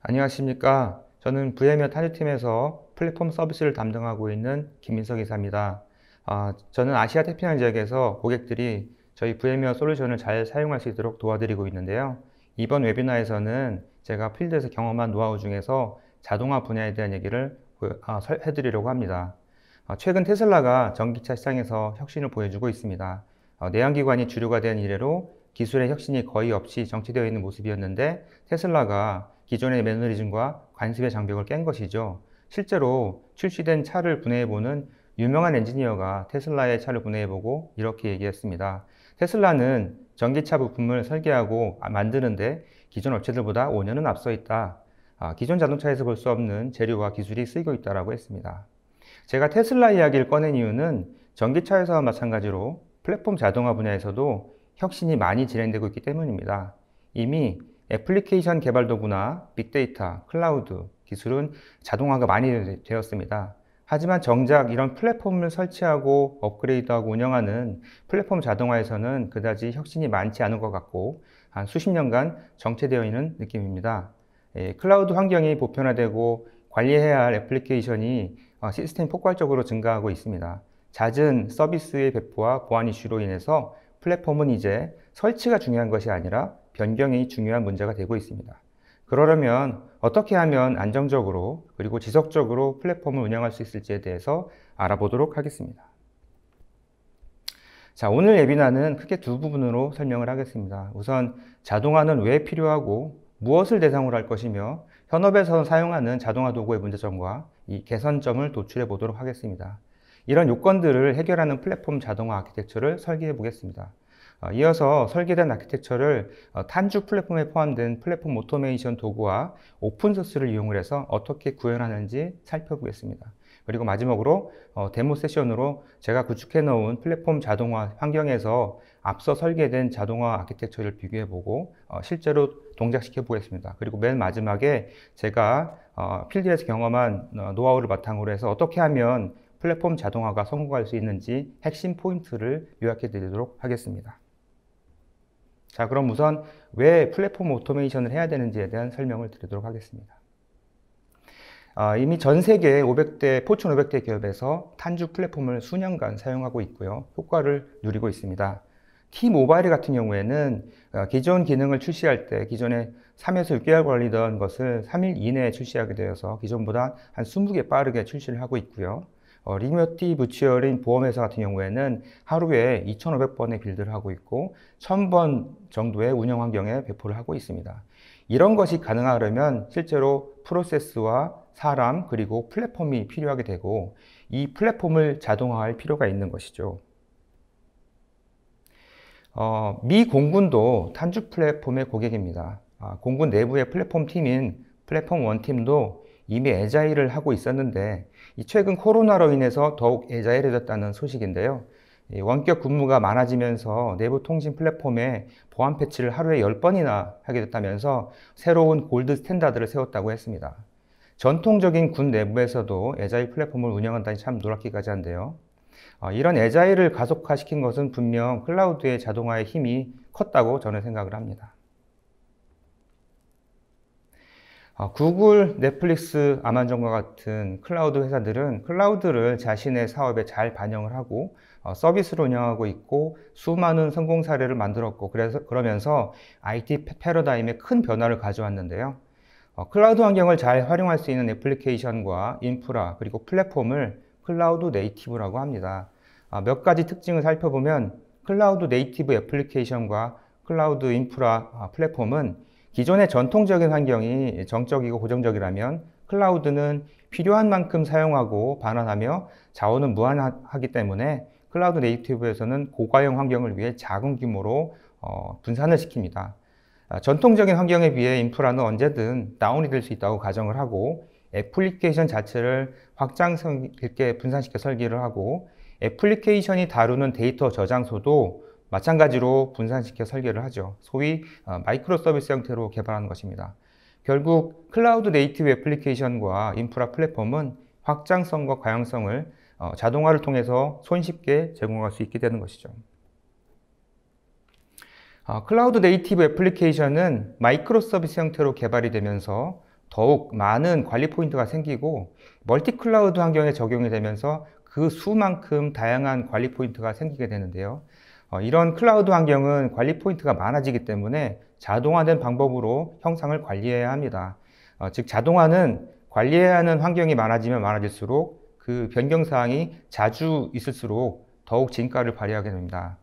안녕하십니까. 저는 VMware 탄주팀에서 플랫폼 서비스를 담당하고 있는 김민석 이사입니다. 저는 아시아 태평양 지역에서 고객들이 저희 VMware 솔루션을 잘 사용할 수 있도록 도와드리고 있는데요. 이번 웨비나에서는 제가 필드에서 경험한 노하우 중에서 자동화 분야에 대한 얘기를 해드리려고 합니다. 최근 테슬라가 전기차 시장에서 혁신을 보여주고 있습니다. 내연기관이 주류가 된 이래로 기술의 혁신이 거의 없이 정체되어 있는 모습이었는데 테슬라가 기존의 매너리즘과 관습의 장벽을 깬 것이죠. 실제로 출시된 차를 분해해보는 유명한 엔지니어가 테슬라의 차를 분해해보고 이렇게 얘기했습니다. 테슬라는 전기차 부품을 설계하고 만드는데 기존 업체들보다 5년은 앞서 있다. 기존 자동차에서 볼 수 없는 재료와 기술이 쓰이고 있다고 했습니다. 제가 테슬라 이야기를 꺼낸 이유는 전기차에서와 마찬가지로 플랫폼 자동화 분야에서도 혁신이 많이 진행되고 있기 때문입니다. 이미 애플리케이션 개발 도구나 빅데이터, 클라우드 기술은 자동화가 많이 되었습니다. 하지만 정작 이런 플랫폼을 설치하고 업그레이드하고 운영하는 플랫폼 자동화에서는 그다지 혁신이 많지 않은 것 같고 한 수십 년간 정체되어 있는 느낌입니다. 클라우드 환경이 보편화되고 관리해야 할 애플리케이션이 시스템이 폭발적으로 증가하고 있습니다. 잦은 서비스의 배포와 보안 이슈로 인해서 플랫폼은 이제 설치가 중요한 것이 아니라 변경이 중요한 문제가 되고 있습니다. 그러려면 어떻게 하면 안정적으로 그리고 지속적으로 플랫폼을 운영할 수 있을지에 대해서 알아보도록 하겠습니다. 자, 오늘 웨비나는 크게 두 부분으로 설명을 하겠습니다. 우선 자동화는 왜 필요하고 무엇을 대상으로 할 것이며 현업에서 사용하는 자동화 도구의 문제점과 이 개선점을 도출해 보도록 하겠습니다. 이런 요건들을 해결하는 플랫폼 자동화 아키텍처를 설계해 보겠습니다. 이어서 설계된 아키텍처를 탄주 플랫폼에 포함된 플랫폼 오토메이션 도구와 오픈소스를 이용을 해서 어떻게 구현하는지 살펴보겠습니다. 그리고 마지막으로 데모 세션으로 제가 구축해 놓은 플랫폼 자동화 환경에서 앞서 설계된 자동화 아키텍처를 비교해 보고 실제로 동작시켜 보겠습니다. 그리고 맨 마지막에 제가 필드에서 경험한 노하우를 바탕으로 해서 어떻게 하면 플랫폼 자동화가 성공할 수 있는지 핵심 포인트를 요약해 드리도록 하겠습니다. 자, 그럼 우선 왜 플랫폼 오토메이션을 해야 되는지에 대한 설명을 드리도록 하겠습니다. 이미 전 세계 500대, 포춘 500대 기업에서 탄주 플랫폼을 수년간 사용하고 있고요. 효과를 누리고 있습니다. T-모바일 같은 경우에는 기존 기능을 출시할 때 기존에 3에서 6개월 걸리던 것을 3일 이내에 출시하게 되어서 기존보다 한 20개 빠르게 출시를 하고 있고요. 리모티 부치어린 보험회사 같은 경우에는 하루에 2,500번의 빌드를 하고 있고 1,000번 정도의 운영 환경에 배포를 하고 있습니다. 이런 것이 가능하려면 실제로 프로세스와 사람 그리고 플랫폼이 필요하게 되고 이 플랫폼을 자동화할 필요가 있는 것이죠. 미 공군도 탄주 플랫폼의 고객입니다. 공군 내부의 플랫폼 팀인 플랫폼 원팀도 이미 애자일을 하고 있었는데 최근 코로나로 인해서 더욱 애자일해졌다는 소식인데요. 원격 근무가 많아지면서 내부 통신 플랫폼에 보안 패치를 하루에 10번이나 하게 됐다면서 새로운 골드 스탠다드를 세웠다고 했습니다. 전통적인 군 내부에서도 애자일 플랫폼을 운영한다니 참 놀랍기까지 한데요. 이런 애자일을 가속화시킨 것은 분명 클라우드의 자동화의 힘이 컸다고 저는 생각을 합니다. 구글, 넷플릭스, 아마존과 같은 클라우드 회사들은 클라우드를 자신의 사업에 잘 반영을 하고 서비스를 운영하고 있고 수많은 성공 사례를 만들었고 그러면서 IT 패러다임에 큰 변화를 가져왔는데요. 클라우드 환경을 잘 활용할 수 있는 애플리케이션과 인프라 그리고 플랫폼을 클라우드 네이티브라고 합니다. 몇 가지 특징을 살펴보면 클라우드 네이티브 애플리케이션과 클라우드 인프라 플랫폼은 기존의 전통적인 환경이 정적이고 고정적이라면 클라우드는 필요한 만큼 사용하고 반환하며 자원은 무한하기 때문에 클라우드 네이티브에서는 고가형 환경을 위해 작은 규모로 분산을 시킵니다. 전통적인 환경에 비해 인프라는 언제든 다운이 될 수 있다고 가정을 하고 애플리케이션 자체를 확장성 있게 분산시켜 설계를 하고 애플리케이션이 다루는 데이터 저장소도 마찬가지로 분산시켜 설계를 하죠. 소위 마이크로 서비스 형태로 개발하는 것입니다. 결국 클라우드 네이티브 애플리케이션과 인프라 플랫폼은 확장성과 가용성을 자동화를 통해서 손쉽게 제공할 수 있게 되는 것이죠. 클라우드 네이티브 애플리케이션은 마이크로 서비스 형태로 개발이 되면서 더욱 많은 관리 포인트가 생기고 멀티 클라우드 환경에 적용이 되면서 그 수만큼 다양한 관리 포인트가 생기게 되는데요. 이런 클라우드 환경은 관리 포인트가 많아지기 때문에 자동화된 방법으로 형상을 관리해야 합니다. 즉 자동화는 관리해야 하는 환경이 많아지면 많아질수록 그 변경사항이 자주 있을수록 더욱 진가를 발휘하게 됩니다.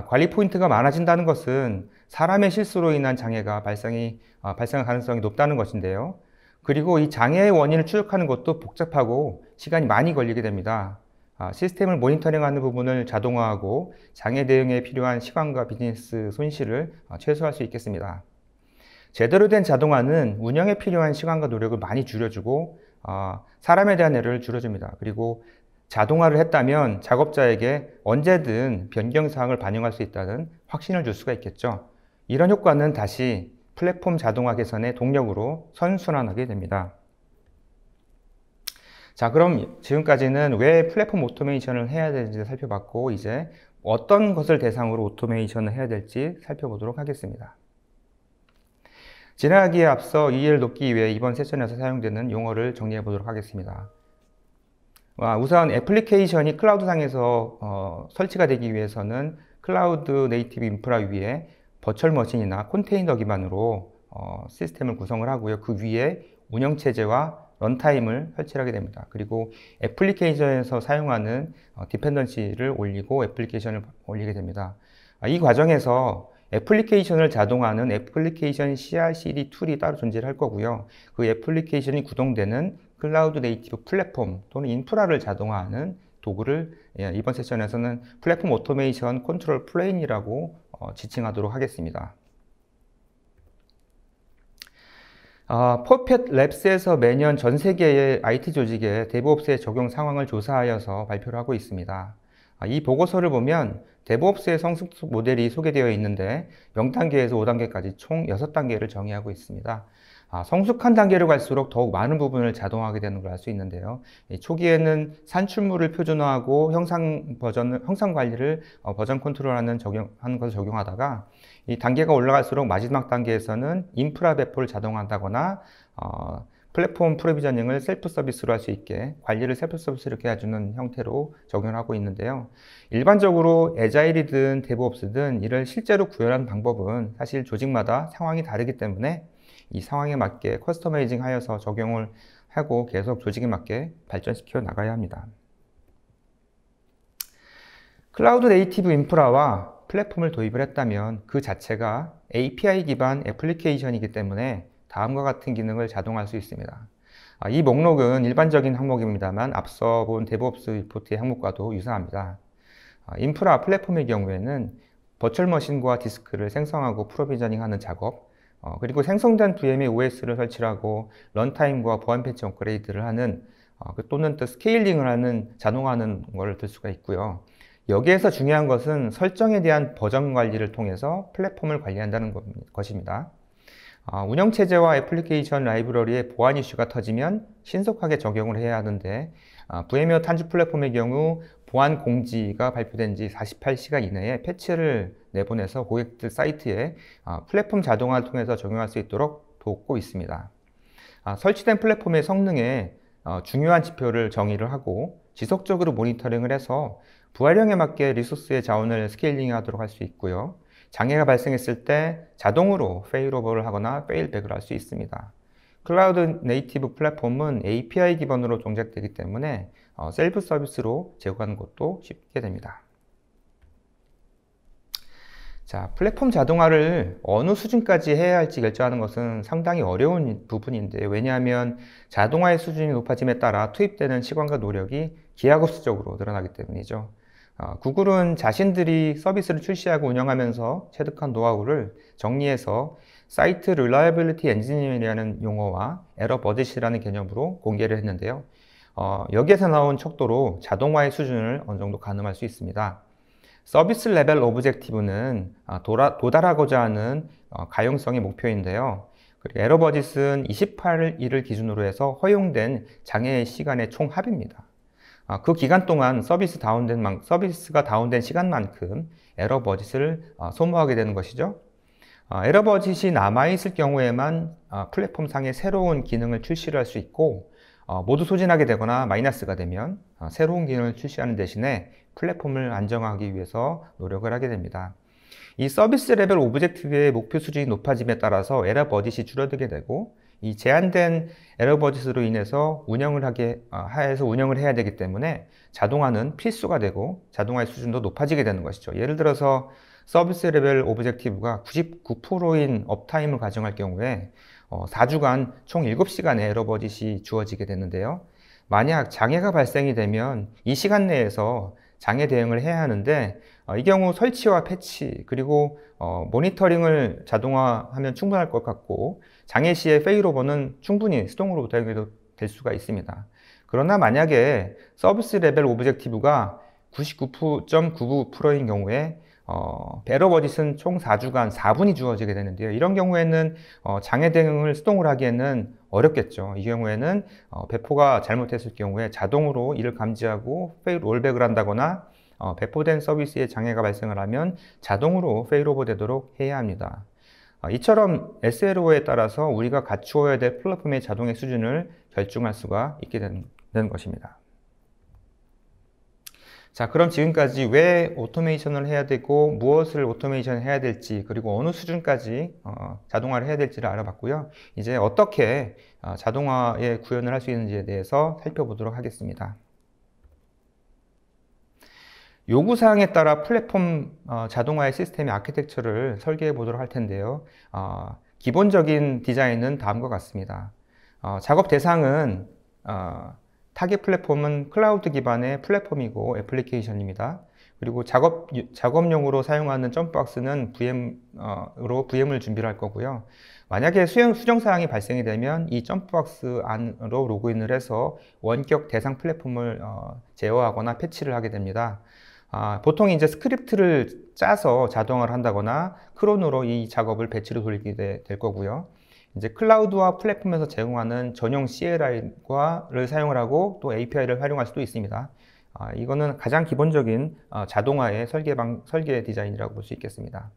관리 포인트가 많아진다는 것은 사람의 실수로 인한 장애가 발생할 가능성이 높다는 것인데요. 그리고 이 장애의 원인을 추적하는 것도 복잡하고 시간이 많이 걸리게 됩니다. 시스템을 모니터링하는 부분을 자동화하고 장애 대응에 필요한 시간과 비즈니스 손실을 최소화할 수 있겠습니다. 제대로 된 자동화는 운영에 필요한 시간과 노력을 많이 줄여주고 사람에 대한 에러를 줄여줍니다. 그리고 자동화를 했다면 작업자에게 언제든 변경사항을 반영할 수 있다는 확신을 줄 수가 있겠죠. 이런 효과는 다시 플랫폼 자동화 개선의 동력으로 선순환하게 됩니다. 자, 그럼 지금까지는 왜 플랫폼 오토메이션을 해야 되는지 살펴봤고, 이제 어떤 것을 대상으로 오토메이션을 해야 될지 살펴보도록 하겠습니다. 지나가기에 앞서 이해를 돕기 위해 이번 세션에서 사용되는 용어를 정리해 보도록 하겠습니다. 우선 애플리케이션이 클라우드상에서 설치가 되기 위해서는 클라우드 네이티브 인프라 위에 버추얼 머신이나 컨테이너 기반으로 시스템을 구성을 하고요. 그 위에 운영체제와 런타임을 설치하게 됩니다. 그리고 애플리케이션에서 사용하는 디펜던시를 올리고 애플리케이션을 올리게 됩니다. 이 과정에서 애플리케이션을 자동화하는 애플리케이션 CI/CD 툴이 따로 존재할 거고요. 그 애플리케이션이 구동되는 클라우드 네이티브 플랫폼 또는 인프라를 자동화하는 도구를 이번 세션에서는 플랫폼 오토메이션 컨트롤 플레인이라고 지칭하도록 하겠습니다. 퍼펫 랩스에서 매년 전 세계의 IT 조직의 데브옵스의 적용 상황을 조사하여서 발표를 하고 있습니다. 이 보고서를 보면 데브옵스의 성숙 모델이 소개되어 있는데 0단계에서 5단계까지 총 6단계를 정의하고 있습니다. 성숙한 단계로 갈수록 더욱 많은 부분을 자동화하게 되는 걸 알 수 있는데요. 초기에는 산출물을 표준화하고 형상 관리를 버전 컨트롤하는 것을 적용하다가 이 단계가 올라갈수록 마지막 단계에서는 인프라 배포를 자동화한다거나 플랫폼 프로비저닝을 셀프 서비스로 할 수 있게 관리를 셀프 서비스로 이렇게 해주는 형태로 적용을 하고 있는데요. 일반적으로 애자일이든 데브옵스든 이를 실제로 구현하는 방법은 사실 조직마다 상황이 다르기 때문에 이 상황에 맞게 커스터마이징 하여서 적용을 하고 계속 조직에 맞게 발전시켜 나가야 합니다. 클라우드 네이티브 인프라와 플랫폼을 도입을 했다면 그 자체가 API 기반 애플리케이션이기 때문에 다음과 같은 기능을 자동화할 수 있습니다. 이 목록은 일반적인 항목입니다만 앞서 본 데브옵스 리포트의 항목과도 유사합니다. 인프라 플랫폼의 경우에는 버추얼 머신과 디스크를 생성하고 프로비저닝하는 작업, 그리고 생성된 VM에 OS를 설치하고 런타임과 보안 패치 업그레이드를 하는 또는 또 스케일링을 하는 자동화하는 것을 들 수가 있고요. 여기에서 중요한 것은 설정에 대한 버전 관리를 통해서 플랫폼을 관리한다는 것입니다. 운영체제와 애플리케이션 라이브러리에 보안 이슈가 터지면 신속하게 적용을 해야 하는데 VM웨어 탄주 플랫폼의 경우 보안 공지가 발표된 지 48시간 이내에 패치를 내보내서 고객들 사이트에 플랫폼 자동화를 통해서 적용할 수 있도록 돕고 있습니다. 설치된 플랫폼의 성능에 중요한 지표를 정의를 하고 지속적으로 모니터링을 해서 부활형에 맞게 리소스의 자원을 스케일링 하도록 할 수 있고요. 장애가 발생했을 때 자동으로 페일오버를 하거나 페일백을 할 수 있습니다. 클라우드 네이티브 플랫폼은 API 기반으로 동작되기 때문에 셀프 서비스로 제공하는 것도 쉽게 됩니다. 자, 플랫폼 자동화를 어느 수준까지 해야 할지 결정하는 것은 상당히 어려운 부분인데, 왜냐하면 자동화의 수준이 높아짐에 따라 투입되는 시간과 노력이 기하급수적으로 늘어나기 때문이죠. 구글은 자신들이 서비스를 출시하고 운영하면서 체득한 노하우를 정리해서 사이트 릴라이빌리티 엔지니어링이라는 용어와 에러 버짓이라는 개념으로 공개를 했는데요. 여기에서 나온 척도로 자동화의 수준을 어느 정도 가늠할 수 있습니다. 서비스 레벨 오브젝티브는 도달하고자 하는 가용성의 목표인데요. 그리고 에러 버짓은 28일을 기준으로 해서 허용된 장애의 시간의 총 합입니다. 그 기간 동안 서비스가 다운된 시간만큼 에러 버짓을 소모하게 되는 것이죠. 에러 버짓이 남아있을 경우에만 플랫폼상에 새로운 기능을 출시를 할 수 있고, 모두 소진하게 되거나 마이너스가 되면 새로운 기능을 출시하는 대신에 플랫폼을 안정화하기 위해서 노력을 하게 됩니다. 이 서비스 레벨 오브젝티브의 목표 수준이 높아짐에 따라서 에러 버짓이 줄어들게 되고, 이 제한된 에러 버짓으로 인해서 운영을 해야 되기 때문에 자동화는 필수가 되고 자동화의 수준도 높아지게 되는 것이죠. 예를 들어서 서비스 레벨 오브젝티브가 99%인 업타임을 가정할 경우에 4주간 총 7시간의 에러 버짓이 주어지게 되는데요. 만약 장애가 발생이 되면 이 시간 내에서 장애 대응을 해야 하는데, 이 경우 설치와 패치 그리고 모니터링을 자동화하면 충분할 것 같고, 장애 시의 페일오버는 충분히 수동으로 될 수가 있습니다. 그러나 만약에 서비스 레벨 오브젝티브가 99.99%인 경우에 에러 버짓은 총 4주간 4분이 주어지게 되는데요. 이런 경우에는 장애 대응을 수동으로 하기에는 어렵겠죠. 이 경우에는 배포가 잘못했을 경우에 자동으로 이를 감지하고 페일 롤백을 한다거나, 배포된 서비스에 장애가 발생을 하면 자동으로 페일오버 되도록 해야 합니다. 이처럼 SLO에 따라서 우리가 갖추어야 될 플랫폼의 자동의 수준을 결정할 수가 있게 되는 것입니다. 자, 그럼 지금까지 왜 오토메이션을 해야 되고 무엇을 오토메이션 해야 될지, 그리고 어느 수준까지 자동화를 해야 될지를 알아봤고요. 이제 어떻게 자동화에 구현을 할 수 있는지에 대해서 살펴보도록 하겠습니다. 요구사항에 따라 플랫폼 자동화의 시스템의 아키텍처를 설계해 보도록 할 텐데요. 기본적인 디자인은 다음과 같습니다. 작업 대상은 타겟 플랫폼은 클라우드 기반의 플랫폼이고 애플리케이션입니다. 그리고 작업용으로 사용하는 점프박스는 VM을 준비를 할 거고요. 만약에 수정사항이 발생이 되면 이 점프박스 안으로 로그인을 해서 원격 대상 플랫폼을 제어하거나 패치를 하게 됩니다. 보통 이제 스크립트를 짜서 자동화를 한다거나 크론으로 이 작업을 배치로 돌리게 될 거고요. 이제 클라우드와 플랫폼에서 제공하는 전용 CLI를 사용을 하고 또 API를 활용할 수도 있습니다. 이거는 가장 기본적인 자동화의 설계 디자인이라고 볼 수 있겠습니다.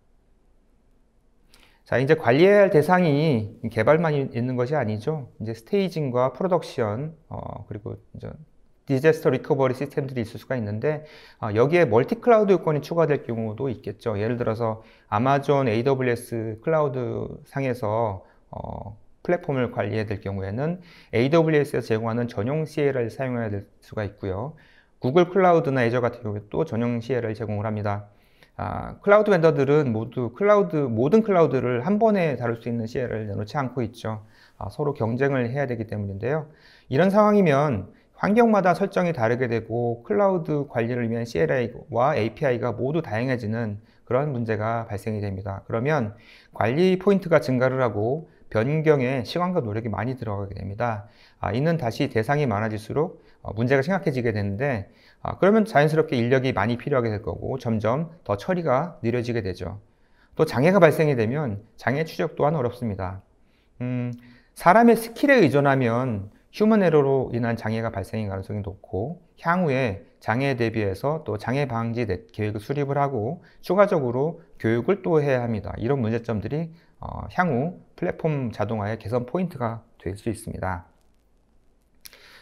자, 이제 관리해야 할 대상이 개발만 있는 것이 아니죠. 이제 스테이징과 프로덕션, 그리고 이제 디자스터 리커버리 시스템들이 있을 수가 있는데, 여기에 멀티 클라우드 요건이 추가될 경우도 있겠죠. 예를 들어서 아마존 AWS 클라우드 상에서 플랫폼을 관리해야 될 경우에는 AWS에서 제공하는 전용 CLI를 사용해야 될 수가 있고요. 구글 클라우드나 애저 같은 경우에 또 전용 CLI를 제공을 합니다. 클라우드 벤더들은 모두 모든 클라우드를 한 번에 다룰 수 있는 CLI를 내놓지 않고 있죠. 서로 경쟁을 해야 되기 때문인데요. 이런 상황이면 환경마다 설정이 다르게 되고 클라우드 관리를 위한 CLI와 API가 모두 다양해지는 그런 문제가 발생이 됩니다. 그러면 관리 포인트가 증가를 하고 변경에 시간과 노력이 많이 들어가게 됩니다. 이는 다시 대상이 많아질수록 문제가 심각해지게 되는데, 그러면 자연스럽게 인력이 많이 필요하게 될 거고 점점 더 처리가 느려지게 되죠. 또 장애가 발생이 되면 장애 추적 또한 어렵습니다. 사람의 스킬에 의존하면 휴먼 에러로 인한 장애가 발생할 가능성이 높고, 향후에 장애에 대비해서 또 장애 방지 계획을 수립을 하고 추가적으로 교육을 또 해야 합니다. 이런 문제점들이 향후 플랫폼 자동화의 개선 포인트가 될 수 있습니다.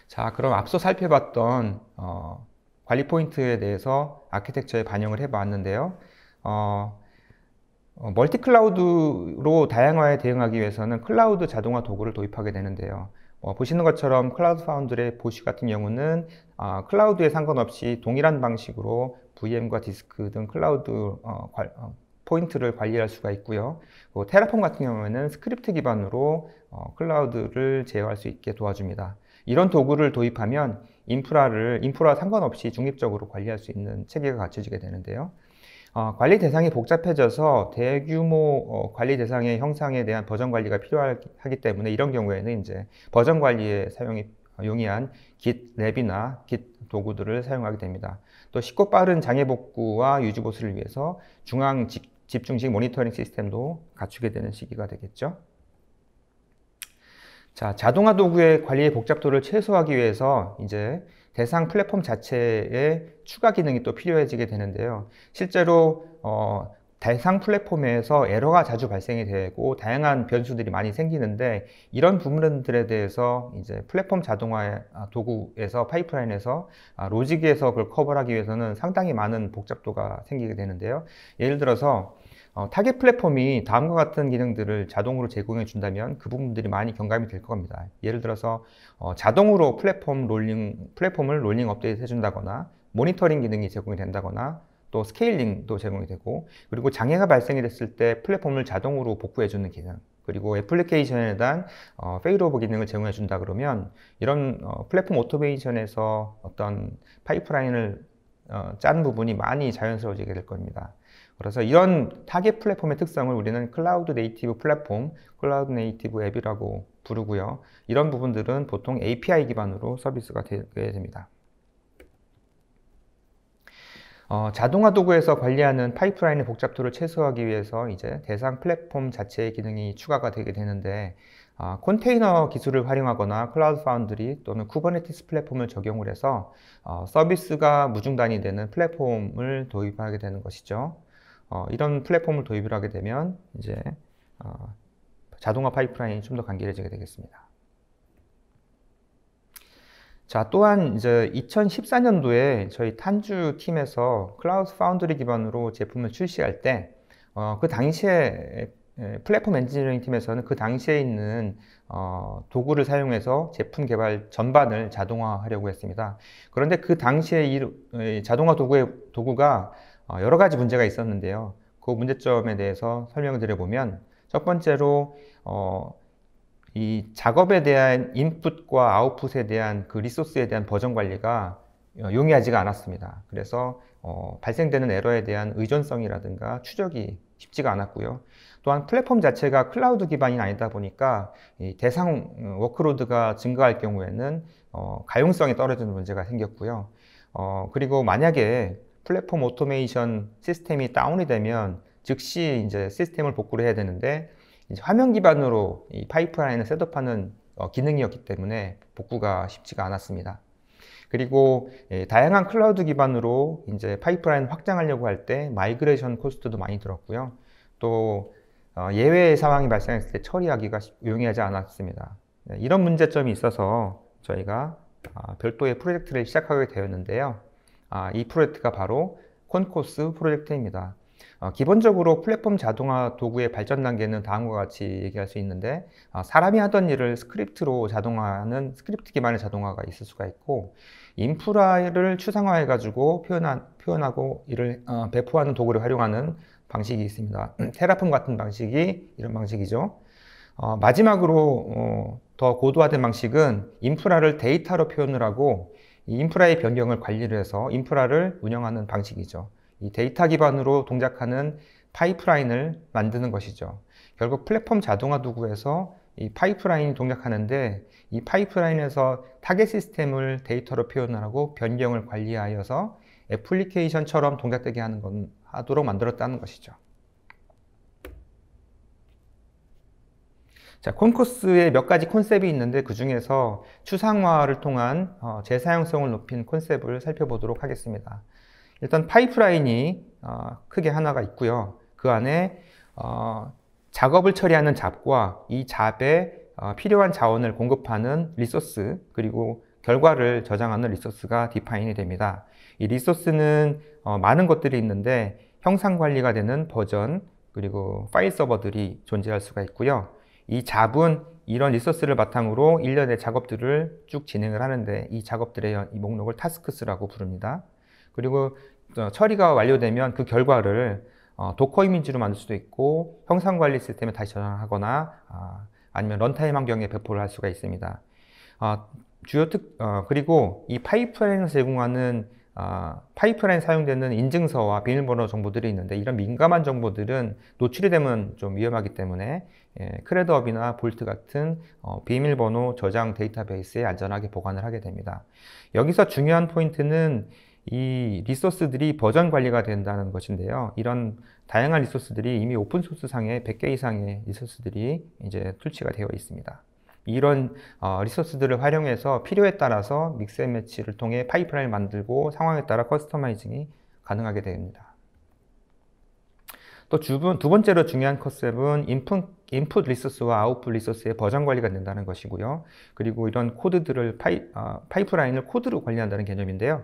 자, 그럼 앞서 살펴봤던 관리 포인트에 대해서 아키텍처에 반영을 해봤는데요. 멀티 클라우드로 다양화에 대응하기 위해서는 클라우드 자동화 도구를 도입하게 되는데요. 보시는 것처럼 클라우드 파운드의 보쉬 같은 경우는 클라우드에 상관없이 동일한 방식으로 VM과 디스크 등 클라우드 포인트를 관리할 수가 있고요. 테라폼 같은 경우에는 스크립트 기반으로 클라우드를 제어할 수 있게 도와줍니다. 이런 도구를 도입하면 인프라 상관없이 중립적으로 관리할 수 있는 체계가 갖춰지게 되는데요. 관리 대상이 복잡해져서 대규모 관리 대상의 형상에 대한 버전 관리가 필요하기 때문에 이런 경우에는 이제 버전 관리에 사용이 용이한 Git 랩이나 Git 도구들을 사용하게 됩니다. 또 쉽고 빠른 장애 복구와 유지 보수를 위해서 중앙 집중식 모니터링 시스템도 갖추게 되는 시기가 되겠죠. 자, 자동화 도구의 관리의 복잡도를 최소화하기 위해서 이제 대상 플랫폼 자체에 추가 기능이 또 필요해지게 되는데요. 실제로 대상 플랫폼에서 에러가 자주 발생이 되고 다양한 변수들이 많이 생기는데, 이런 부분들에 대해서 이제 플랫폼 자동화 도구에서 파이프라인에서 로직에서 그걸 커버하기 위해서는 상당히 많은 복잡도가 생기게 되는데요. 예를 들어서 타겟 플랫폼이 다음과 같은 기능들을 자동으로 제공해 준다면 그 부분들이 많이 경감이 될 겁니다. 예를 들어서 자동으로 플랫폼을 롤링 업데이트 해준다거나, 모니터링 기능이 제공이 된다거나, 또 스케일링도 제공이 되고, 그리고 장애가 발생이 됐을 때 플랫폼을 자동으로 복구해주는 기능, 그리고 애플리케이션에 대한 페일오버 기능을 제공해 준다 그러면, 이런 플랫폼 오토메이션에서 어떤 파이프라인을 짜는 부분이 많이 자연스러워지게 될 겁니다. 그래서 이런 타겟 플랫폼의 특성을 우리는 클라우드 네이티브 플랫폼, 클라우드 네이티브 앱이라고 부르고요. 이런 부분들은 보통 API 기반으로 서비스가 되게 됩니다. 자동화 도구에서 관리하는 파이프라인의 복잡도를 최소화하기 위해서 이제 대상 플랫폼 자체의 기능이 추가가 되게 되는데, 컨테이너 기술을 활용하거나 클라우드 파운드리 또는 쿠버네티스 플랫폼을 적용을 해서 서비스가 무중단이 되는 플랫폼을 도입하게 되는 것이죠. 이런 플랫폼을 도입을 하게 되면 이제 자동화 파이프라인이 좀 더 간결해지게 되겠습니다. 자, 또한 이제 2014년도에 저희 탄주 팀에서 클라우드 파운드리 기반으로 제품을 출시할 때, 그 당시에 플랫폼 엔지니어링 팀에서는 그 당시에 있는 도구를 사용해서 제품 개발 전반을 자동화하려고 했습니다. 그런데 그 당시에 이 자동화 도구가 여러 가지 문제가 있었는데요. 그 문제점에 대해서 설명을 드려보면, 첫 번째로 이 작업에 대한 인풋과 아웃풋에 대한 그 리소스에 대한 버전 관리가 용이하지가 않았습니다. 그래서 발생되는 에러에 대한 의존성이라든가 추적이 쉽지가 않았고요. 또한 플랫폼 자체가 클라우드 기반이 아니다 보니까 이 대상 워크로드가 증가할 경우에는 가용성이 떨어지는 문제가 생겼고요. 그리고 만약에 플랫폼 오토메이션 시스템이 다운이 되면 즉시 이제 시스템을 복구를 해야 되는데, 이제 화면 기반으로 이 파이프라인을 셋업하는 기능이었기 때문에 복구가 쉽지가 않았습니다. 그리고 다양한 클라우드 기반으로 이제 파이프라인 확장하려고 할 때 마이그레이션 코스트도 많이 들었고요. 또 예외 상황이 발생했을 때 처리하기가 용이하지 않았습니다. 이런 문제점이 있어서 저희가 별도의 프로젝트를 시작하게 되었는데요. 이 프로젝트가 바로 콘코스 프로젝트입니다. 기본적으로 플랫폼 자동화 도구의 발전 단계는 다음과 같이 얘기할 수 있는데, 사람이 하던 일을 스크립트로 자동화하는 스크립트 기반의 자동화가 있을 수가 있고, 인프라를 추상화해 가지고 표현하고 이를 배포하는 도구를 활용하는 방식이 있습니다. 테라폼 같은 방식이 이런 방식이죠. 마지막으로 더 고도화된 방식은 인프라를 데이터로 표현을 하고 이 인프라의 변경을 관리를 해서 인프라를 운영하는 방식이죠. 이 데이터 기반으로 동작하는 파이프라인을 만드는 것이죠. 결국 플랫폼 자동화 도구에서 이 파이프라인이 동작하는데, 이 파이프라인에서 타겟 시스템을 데이터로 표현하고 변경을 관리하여서 애플리케이션처럼 동작되게 하도록 만들었다는 것이죠. 자, 콘코스에 몇 가지 콘셉트이 있는데, 그 중에서 추상화를 통한 재사용성을 높인 콘셉트를 살펴보도록 하겠습니다. 일단 파이프라인이 크게 하나가 있고요. 그 안에 작업을 처리하는 잡과 이 잡에 필요한 자원을 공급하는 리소스, 그리고 결과를 저장하는 리소스가 디파인이 됩니다. 이 리소스는 많은 것들이 있는데, 형상 관리가 되는 버전, 그리고 파일 서버들이 존재할 수가 있고요. 이 잡은 이런 리소스를 바탕으로 일련의 작업들을 쭉 진행을 하는데, 이 작업들의 이 목록을 타스크스라고 부릅니다. 그리고 처리가 완료되면 그 결과를 도커 이미지로 만들 수도 있고, 형상 관리 시스템에 다시 저장하거나 아니면 런타임 환경에 배포를 할 수가 있습니다. 그리고 이 파이프라인을 제공하는 파이프라인 사용되는 인증서와 비밀번호 정보들이 있는데, 이런 민감한 정보들은 노출이 되면 좀 위험하기 때문에 크레드업이나 볼트 같은 비밀번호 저장 데이터베이스에 안전하게 보관을 하게 됩니다. 여기서 중요한 포인트는 이 리소스들이 버전 관리가 된다는 것인데요. 이런 다양한 리소스들이 이미 오픈소스 상에 100개 이상의 리소스들이 이제 출시가 되어 있습니다. 이런 리소스들을 활용해서 필요에 따라서 믹스 앤 매치를 통해 파이프라인을 만들고 상황에 따라 커스터마이징이 가능하게 됩니다. 또 두 번째로 중요한 컨셉은 인풋 리소스와 아웃풋 리소스의 버전 관리가 된다는 것이고요. 그리고 이런 코드들을 파이프라인을 코드로 관리한다는 개념인데요.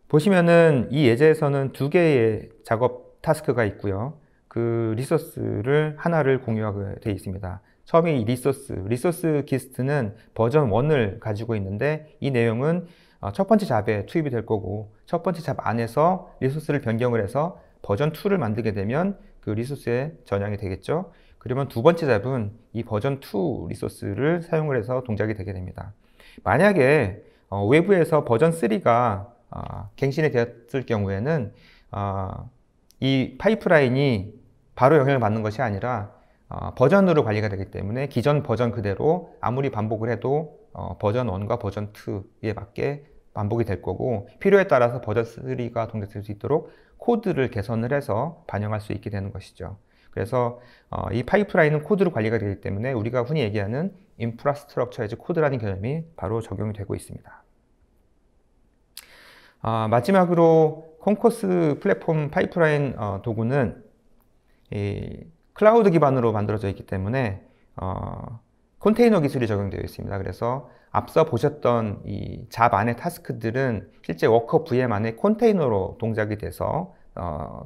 보시면은 이 예제에서는 두 개의 작업 타스크가 있고요. 그 리소스를 하나를 공유하게 되어 있습니다. 처음에 이 리소스 기스트는 버전 1을 가지고 있는데 이 내용은 첫 번째 잡에 투입이 될 거고 첫 번째 잡 안에서 리소스를 변경을 해서 버전 2를 만들게 되면 그 리소스에 전향이 되겠죠. 그러면 두 번째 잡은 이 버전 2 리소스를 사용을 해서 동작이 되게 됩니다. 만약에 외부에서 버전 3가 갱신이 되었을 경우에는 이 파이프라인이 바로 영향을 받는 것이 아니라 버전으로 관리가 되기 때문에 기존 버전 그대로 아무리 반복을 해도 버전 1과 버전 2에 맞게 반복이 될 거고 필요에 따라서 버전 3가 동작될 수 있도록 코드를 개선을 해서 반영할 수 있게 되는 것이죠. 그래서 이 파이프라인은 코드로 관리가 되기 때문에 우리가 흔히 얘기하는 인프라스트럭처 에즈 코드라는 개념이 바로 적용이 되고 있습니다. 마지막으로 콘코스 플랫폼 파이프라인 도구는 이 클라우드 기반으로 만들어져 있기 때문에 컨테이너 기술이 적용되어 있습니다. 그래서 앞서 보셨던 이 잡 안의 타스크들은 실제 워커 VM 안에 컨테이너로 동작이 돼서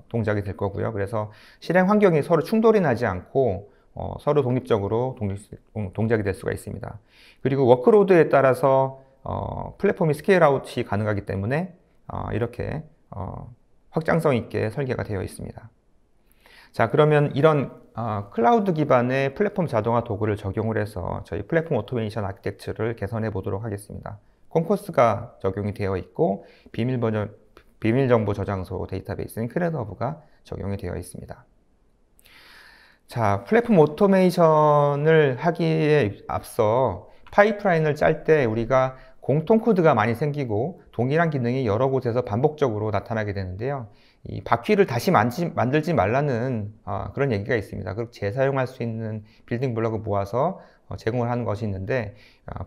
동작이 될 거고요. 그래서 실행 환경이 서로 충돌이 나지 않고 서로 독립적으로 동작이 될 수가 있습니다. 그리고 워크로드에 따라서 플랫폼이 스케일 아웃이 가능하기 때문에 이렇게 확장성 있게 설계가 되어 있습니다. 자, 그러면 이런 클라우드 기반의 플랫폼 자동화 도구를 적용을 해서 저희 플랫폼 오토메이션 아키텍처를 개선해 보도록 하겠습니다. 콘코스가 적용이 되어 있고 비밀정보 저장소 데이터베이스인 크레드허브가 적용이 되어 있습니다. 자, 플랫폼 오토메이션을 하기에 앞서 파이프라인을 짤 때 우리가 공통 코드가 많이 생기고 동일한 기능이 여러 곳에서 반복적으로 나타나게 되는데요. 이 바퀴를 다시 만들지 말라는 그런 얘기가 있습니다. 그리고 재사용할 수 있는 빌딩 블록을 모아서 제공을 하는 것이 있는데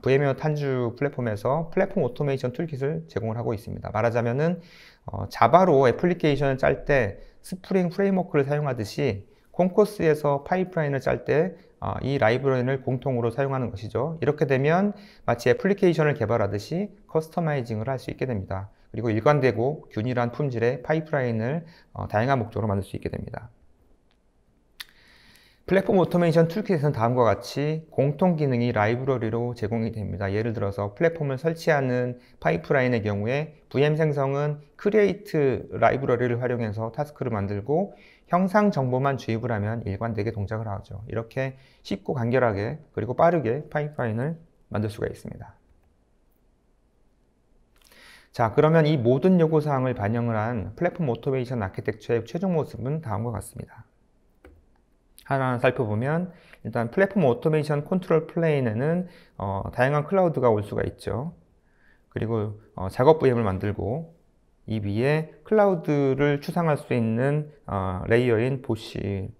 VM웨어 탄주 플랫폼에서 플랫폼 오토메이션 툴킷을 제공을 하고 있습니다. 말하자면은 자바로 애플리케이션을 짤 때 스프링 프레임워크를 사용하듯이 콘코스에서 파이프라인을 짤 때 이 라이브러리를 공통으로 사용하는 것이죠. 이렇게 되면 마치 애플리케이션을 개발하듯이 커스터마이징을 할 수 있게 됩니다. 그리고 일관되고 균일한 품질의 파이프라인을 다양한 목적으로 만들 수 있게 됩니다. 플랫폼 오토메이션 툴킷에서는 다음과 같이 공통 기능이 라이브러리로 제공이 됩니다. 예를 들어서 플랫폼을 설치하는 파이프라인의 경우에 VM 생성은 크리에이트 라이브러리를 활용해서 타스크를 만들고 형상 정보만 주입을 하면 일관되게 동작을 하죠. 이렇게 쉽고 간결하게 그리고 빠르게 파이프라인을 만들 수가 있습니다. 자, 그러면 이 모든 요구사항을 반영을 한 플랫폼 오토메이션 아키텍처의 최종 모습은 다음과 같습니다. 하나하나 살펴보면 일단 플랫폼 오토메이션 컨트롤 플레인에는 다양한 클라우드가 올 수가 있죠. 그리고 작업 VM을 만들고 이 위에 클라우드를 추상할 수 있는 레이어인 보시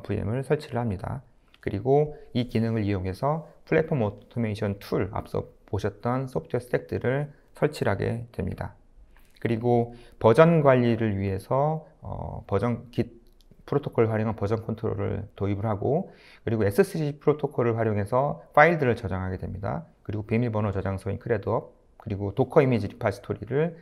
VM을 설치를 합니다. 그리고 이 기능을 이용해서 플랫폼 오토메이션 툴, 앞서 보셨던 소프트웨어 스택들을 설치를 하게 됩니다. 그리고 버전 관리를 위해서 버전 깃 프로토콜을 활용한 버전 컨트롤을 도입을 하고 그리고 SSH 프로토콜을 활용해서 파일들을 저장하게 됩니다. 그리고 비밀번호 저장소인 크레드업 그리고 도커 이미지 리파지토리를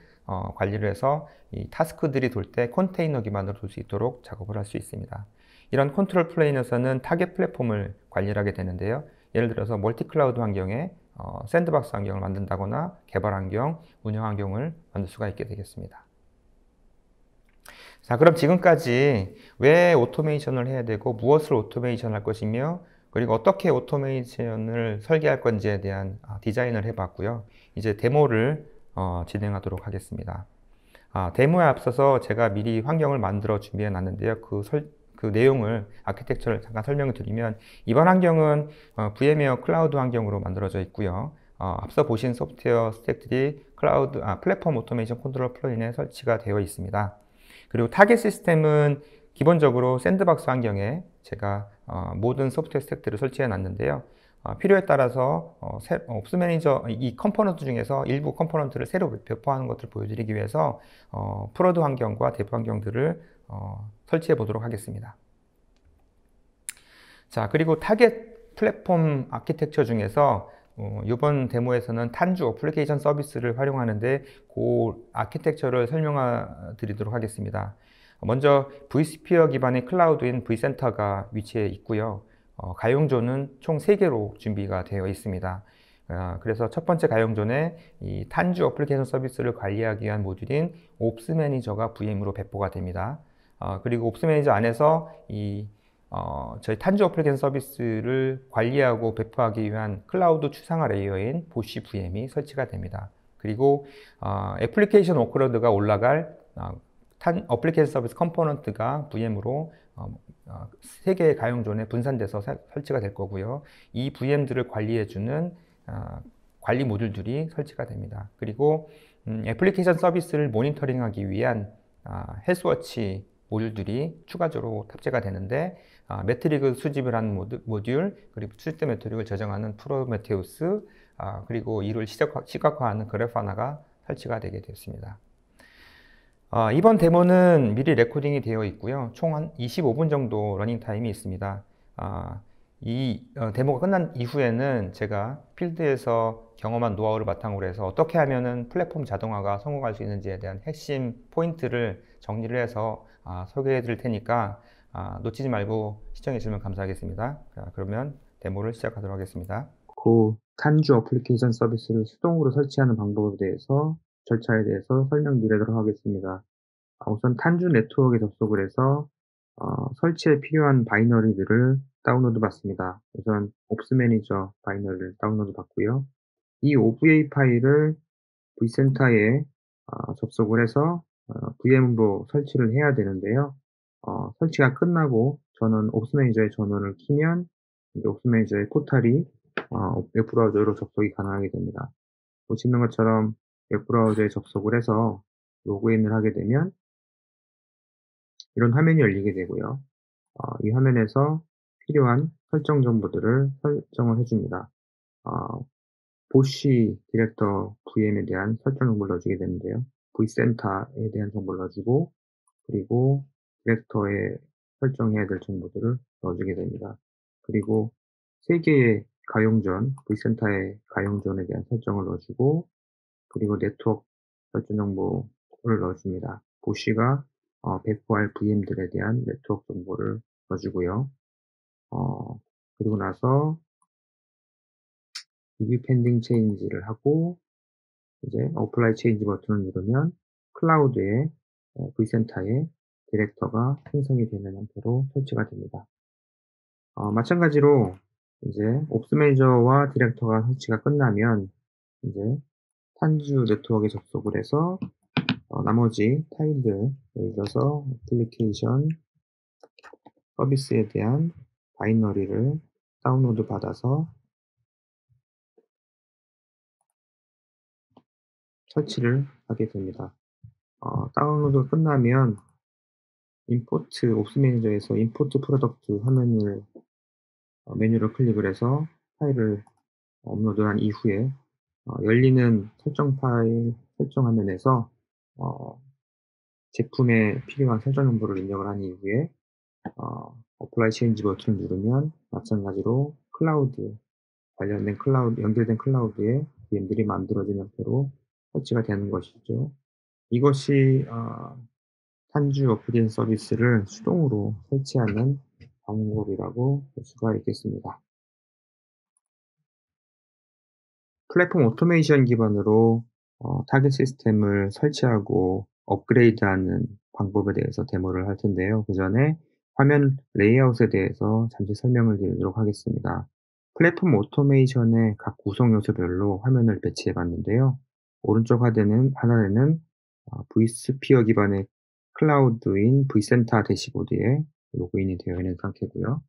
관리를 해서 이 타스크들이 돌 때 컨테이너 기반으로 돌 수 있도록 작업을 할 수 있습니다. 이런 컨트롤 플레인에서는 타겟 플랫폼을 관리를 하게 되는데요. 예를 들어서 멀티 클라우드 환경에 샌드박스 환경을 만든다거나 개발 환경, 운영 환경을 만들 수가 있게 되겠습니다. 자, 그럼 지금까지 왜 오토메이션을 해야 되고 무엇을 오토메이션 할 것이며 그리고 어떻게 오토메이션을 설계할 건지에 대한 디자인을 해봤고요. 이제 데모를 진행하도록 하겠습니다. 데모에 앞서서 제가 미리 환경을 만들어 준비해 놨는데요. 그 내용을 아키텍처를 잠깐 설명을 드리면 이번 환경은 VM웨어 클라우드 환경으로 만들어져 있고요. 앞서 보신 소프트웨어 스택들이 플랫폼 오토메이션 컨트롤 플러인에 설치가 되어 있습니다. 그리고 타겟 시스템은 기본적으로 샌드박스 환경에 제가 모든 소프트웨어 스택들을 설치해 놨는데요. 필요에 따라서 옵스 매니저 이 컴포넌트 중에서 일부 컴포넌트를 새로 배포하는 것들을 보여드리기 위해서 프로드 환경과 대부 환경들을 설치해 보도록 하겠습니다. 자, 그리고 타겟 플랫폼 아키텍처 중에서 이번 데모에서는 탄주 어플리케이션 서비스를 활용하는데 그 아키텍처를 설명해 드리도록 하겠습니다. 먼저 vSphere 기반의 클라우드인 vCenter가 위치해 있고요. 가용존은 총 3개로 준비가 되어 있습니다. 그래서 첫 번째 가용존에 이 탄주 어플리케이션 서비스를 관리하기 위한 모듈인 옵스 매니저가 VM으로 배포가 됩니다. 그리고 옵스 매니저 안에서 저희 탄주 어플리케이션 서비스를 관리하고 배포하기 위한 클라우드 추상화 레이어인 보쉬 VM이 설치가 됩니다. 그리고 애플리케이션 워크로드가 올라갈 어플리케이션 서비스 컴포넌트가 VM으로 3개의 가용존에 분산돼서 설치가 될 거고요. 이 VM들을 관리해주는 관리 모듈들이 설치가 됩니다. 그리고 애플리케이션 서비스를 모니터링하기 위한 헬스워치 모듈들이 추가적으로 탑재가 되는데 매트릭을 수집을 하는 모듈, 그리고 수집된 매트릭을 저장하는 프로메테우스, 그리고 이를 시각화하는 그래파나가 설치가 되게 되었습니다. 이번 데모는 미리 레코딩이 되어 있고요. 총 한 25분 정도 러닝 타임이 있습니다. 이 데모가 끝난 이후에는 제가 필드에서 경험한 노하우를 바탕으로 해서 어떻게 하면은 플랫폼 자동화가 성공할 수 있는지에 대한 핵심 포인트를 정리를 해서 소개해 드릴 테니까 놓치지 말고 시청해 주시면 감사하겠습니다. 그러면 데모를 시작하도록 하겠습니다. 탄주 어플리케이션 서비스를 수동으로 설치하는 방법에 대해서 절차에 대해서 설명드리도록 하겠습니다. 우선 탄주 네트워크에 접속을 해서 설치에 필요한 바이너리들을 다운로드 받습니다. 우선 옵스 매니저 바이너리를 다운로드 받고요. 이 OVA 파일을 vCenter에 접속을 해서 VM으로 설치를 해야 되는데요. 설치가 끝나고 저는 옵스 매니저의 전원을 키면 이제 옵스 매니저의 포탈이 웹브라우저로 접속이 가능하게 됩니다. 보시는 것처럼 웹브라우저에 접속을 해서 로그인을 하게 되면 이런 화면이 열리게 되고요. 이 화면에서 필요한 설정 정보들을 설정을 해줍니다. 보쉬 디렉터 VM에 대한 설정 정보를 넣어주게 되는데요. vCenter에 대한 정보를 넣어주고, 그리고 디렉터에 설정해야 될 정보들을 넣어주게 됩니다. 그리고 3개의 가용존, vCenter의 가용존에 대한 설정을 넣어주고, 그리고 네트워크 설정 정보를 넣어줍니다. 보쉬가 배포할 VM들에 대한 네트워크 정보를 넣어주고요. 그리고 나서 review pending change를 하고 이제 apply change 버튼을 누르면 클라우드에 vCenter에 디렉터가 생성이 되는 형태로 설치가 됩니다. 마찬가지로 이제 옵스 매니저와 디렉터가 설치가 끝나면 이제 탄주 네트워크에 접속을 해서 나머지 타일들, 예를 들어서 애플리케이션 서비스에 대한 바이너리를 다운로드 받아서 설치를 하게 됩니다. 다운로드가 끝나면 임포트 옵스 매니저에서 임포트 프로덕트 화면을 메뉴를 클릭을 해서 파일을 업로드한 이후에 열리는 설정 파일 설정 화면에서 제품에 필요한 설정 정보를 입력을 한 이후에 어플라이 체인지 버튼을 누르면 마찬가지로 클라우드 관련된 클라우드 연결된 클라우드에 VM들이 만들어진 형태로 설치가 되는 것이죠. 이것이 탄주 어플리케이션 서비스를 수동으로 설치하는 방법이라고 볼 수가 있겠습니다. 플랫폼 오토메이션 기반으로 타겟 시스템을 설치하고 업그레이드하는 방법에 대해서 데모를 할 텐데요. 그 전에 화면 레이아웃에 대해서 잠시 설명을 드리도록 하겠습니다. 플랫폼 오토메이션의 각 구성 요소별로 화면을 배치해 봤는데요. 오른쪽 하단에는 vSphere 기반의 클라우드인 vCenter 대시보드에 로그인이 되어 있는 상태고요.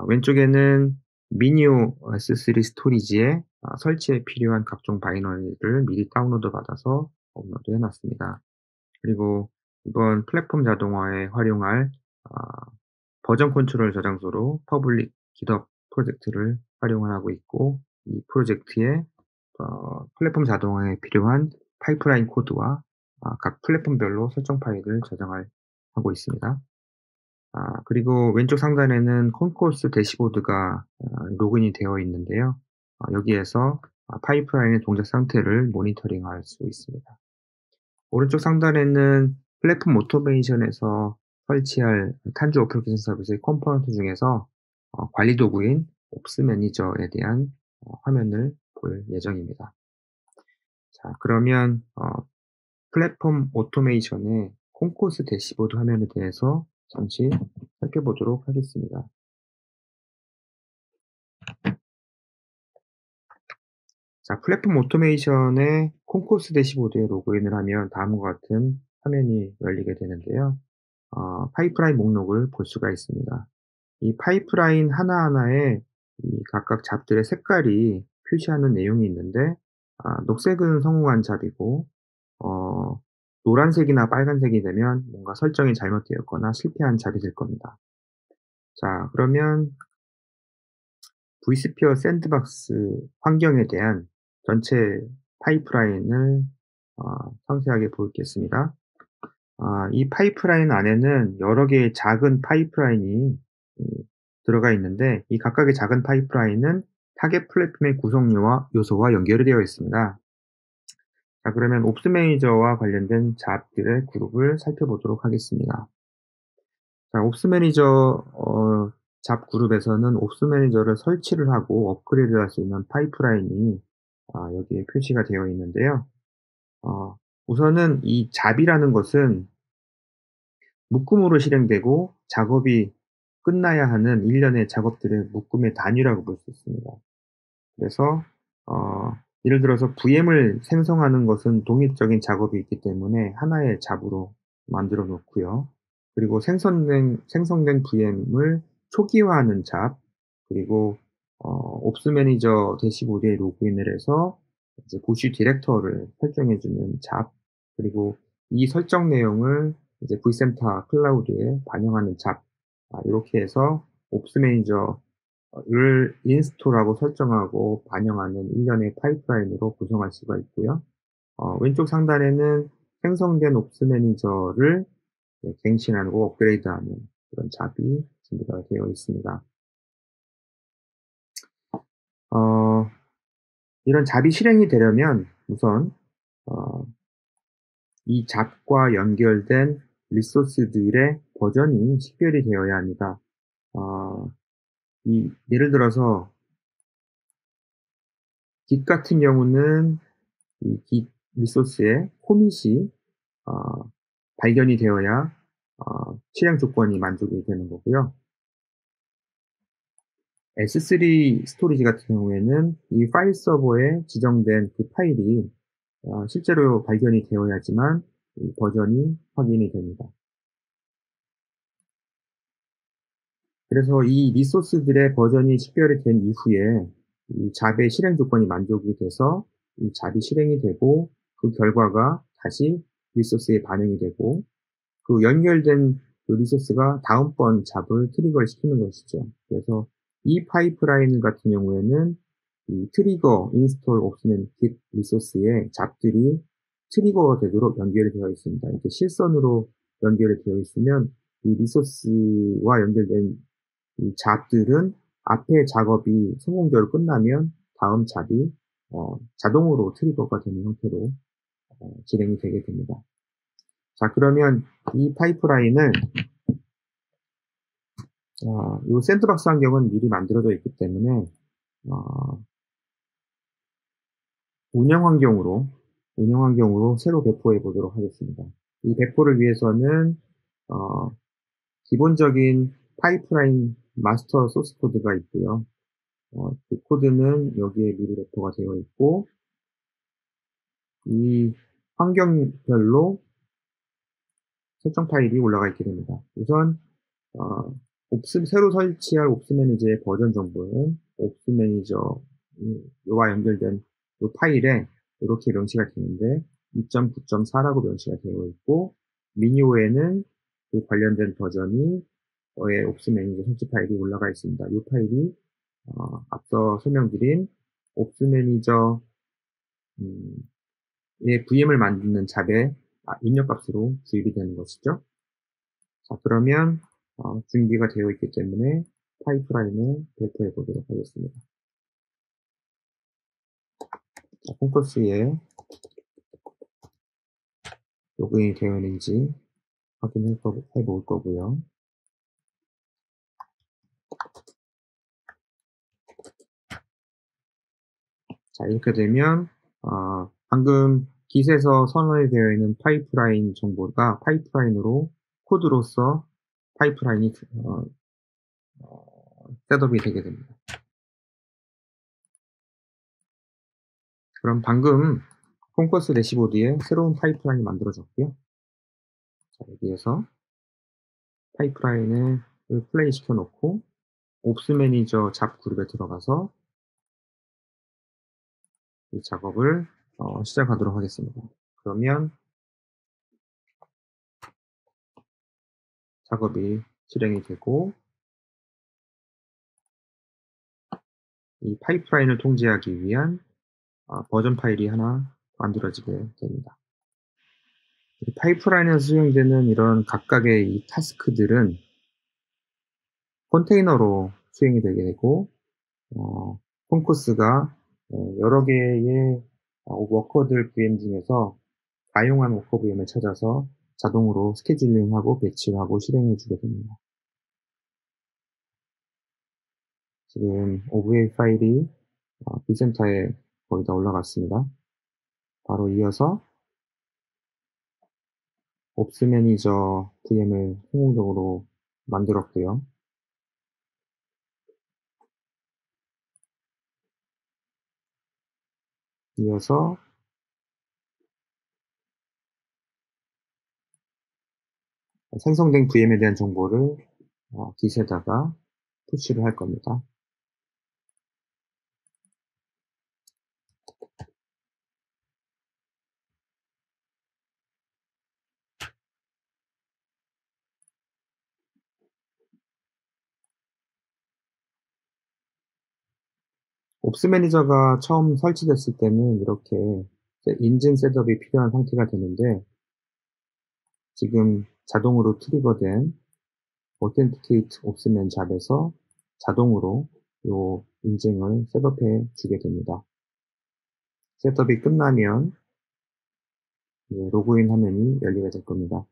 왼쪽에는 미니오 S3 스토리지에 설치에 필요한 각종 바이너리를 미리 다운로드 받아서 업로드 해놨습니다. 그리고 이번 플랫폼 자동화에 활용할 버전 컨트롤 저장소로 퍼블릭 GitHub 프로젝트를 활용을 하고 있고, 이 프로젝트에 플랫폼 자동화에 필요한 파이프라인 코드와 각 플랫폼별로 설정 파일을 저장을 하고 있습니다. 그리고 왼쪽 상단에는 콘코스 대시보드가 로그인이 되어 있는데요. 여기에서 파이프라인의 동작 상태를 모니터링할 수 있습니다. 오른쪽 상단에는 플랫폼 오토메이션에서 설치할 탄주 어플리케이션 서비스의 컴포넌트 중에서 관리 도구인 옵스 매니저에 대한 화면을 볼 예정입니다. 자, 그러면 플랫폼 오토메이션의 콘코스 대시보드 화면에 대해서 잠시 살펴보도록 하겠습니다. 자, 플랫폼 오토메이션의 콘코스 대시보드에 로그인을 하면 다음과 같은 화면이 열리게 되는데요. 파이프라인 목록을 볼 수가 있습니다. 이 파이프라인 하나하나에 이 각각 잡들의 색깔이 표시하는 내용이 있는데, 녹색은 성공한 잡이고, 어, 노란색이나 빨간색이 되면 뭔가 설정이 잘못되었거나 실패한 잡이 될 겁니다. 자, 그러면 vSphere 샌드박스 환경에 대한 전체 파이프라인을 상세하게 보겠습니다. 이 파이프라인 안에는 여러 개의 작은 파이프라인이 들어가 있는데, 이 각각의 작은 파이프라인은 타겟 플랫폼의 요소와 연결이 되어 있습니다. 자, 그러면 옵스 매니저와 관련된 잡들의 그룹을 살펴보도록 하겠습니다. 자, 옵스 매니저 잡 그룹에서는 옵스 매니저를 설치를 하고 업그레이드할 수 있는 파이프라인이 여기에 표시가 되어 있는데요. 우선은 이 잡이라는 것은 묶음으로 실행되고 작업이 끝나야 하는 일련의 작업들의 묶음의 단위라고 볼 수 있습니다. 그래서 예를 들어서 VM을 생성하는 것은 독립적인 작업이 있기 때문에 하나의 잡으로 만들어 놓고요. 그리고 생성된 VM을 초기화하는 잡, 그리고 옵스 매니저 대시보드에 로그인을 해서 이제 부시 디렉터를 설정해 주는 잡, 그리고 이 설정 내용을 이제 vCenter 클라우드에 반영하는 잡, 이렇게 해서 옵스 매니저를 인스톨하고 설정하고 반영하는 일련의 파이프라인으로 구성할 수가 있고요. 왼쪽 상단에는 생성된 옵스 매니저를 갱신하고 업그레이드하는 그런 잡이 준비가 되어 있습니다. 이런 잡이 실행이 되려면 우선 이 잡과 연결된 리소스들의 버전이 식별이 되어야 합니다. 예를 들어서 Git 같은 경우는 이 Git 리소스의 코밋이 발견이 되어야 실행 조건이 만족이 되는 거고요. S3 스토리지 같은 경우에는 이 파일 서버에 지정된 그 파일이 실제로 발견이 되어야지만 이 버전이 확인이 됩니다. 그래서 이 리소스들의 버전이 식별이 된 이후에 이 잡의 실행 조건이 만족이 돼서 이 잡이 실행이 되고, 그 결과가 다시 리소스에 반영이 되고, 그 연결된 그 리소스가 다음번 잡을 트리거를 시키는 것이죠. 그래서 이 파이프라인 같은 경우에는 이 트리거 인스톨 옵스는 git 리소스에 잡들이 트리거가 되도록 연결이 되어 있습니다. 이렇게 실선으로 연결이 되어 있으면 이 리소스와 연결된 이 잡들은 앞에 작업이 성공적으로 끝나면 다음 잡이 자동으로 트리거가 되는 형태로 진행이 되게 됩니다. 자, 그러면 이 파이프라인을 이 샌드박스 환경은 미리 만들어져 있기 때문에 운영 환경으로 새로 배포해 보도록 하겠습니다. 이 배포를 위해서는 기본적인 파이프라인 마스터 소스 코드가 있고요. 그 코드는 여기에 미리 배포가 되어 있고, 이 환경별로 설정 파일이 올라가 있게 됩니다. 우선 새로 설치할 옵스 매니저의 버전 정보는 옵스 매니저와 연결된 이 파일에 이렇게 명시가 되는데 2.9.4라고 명시가 되어 있고, 미니오에는 그 관련된 버전이 옵스 매니저 설치 파일이 올라가 있습니다. 이 파일이 앞서 설명드린 옵스 매니저 의 VM을 만드는 잡의 입력값으로 주입이 되는 것이죠. 자, 그러면 준비가 되어 있기 때문에 파이프라인을 배포해 보도록 하겠습니다. 자, 콩커스에 로그인이 되어 있는지 확인해 볼 거고요. 자, 이렇게 되면 방금 깃에서 선언이 되어 있는 파이프라인 정보가 파이프라인으로 코드로서 파이프라인이 셋업이 되게 됩니다. 그럼 방금 콩커스 대시보드에 새로운 파이프라인이 만들어졌고요. 자, 여기에서 파이프라인을 플레이 시켜 놓고 옵스 매니저 잡 그룹에 들어가서 이 작업을 시작하도록 하겠습니다. 그러면 작업이 실행이 되고 이 파이프라인을 통제하기 위한 버전 파일이 하나 만들어지게 됩니다. 이 파이프라인에서 수행되는 이런 각각의 이 타스크들은 컨테이너로 수행이 되게 되고 콩코스가 여러 개의 워커들 VM 중에서 가용한 워커 VM을 찾아서 자동으로 스케줄링하고 배치하고 실행해 주게 됩니다. 지금 OVA 파일이 v센터에 거의 다 올라갔습니다. 바로 이어서 옵스 매니저 VM을 성공적으로 만들었고요. 이어서 생성된 VM에 대한 정보를 깃에다가 푸시를 할 겁니다. 옵스 매니저가 처음 설치됐을 때는 이렇게 인증 셋업이 필요한 상태가 되는데 지금 자동으로 트리거된 Authenticate 옵스맨 잡에서 자동으로 이 인증을 셋업해 주게 됩니다. 셋업이 끝나면 로그인 화면이 열리게 될 겁니다.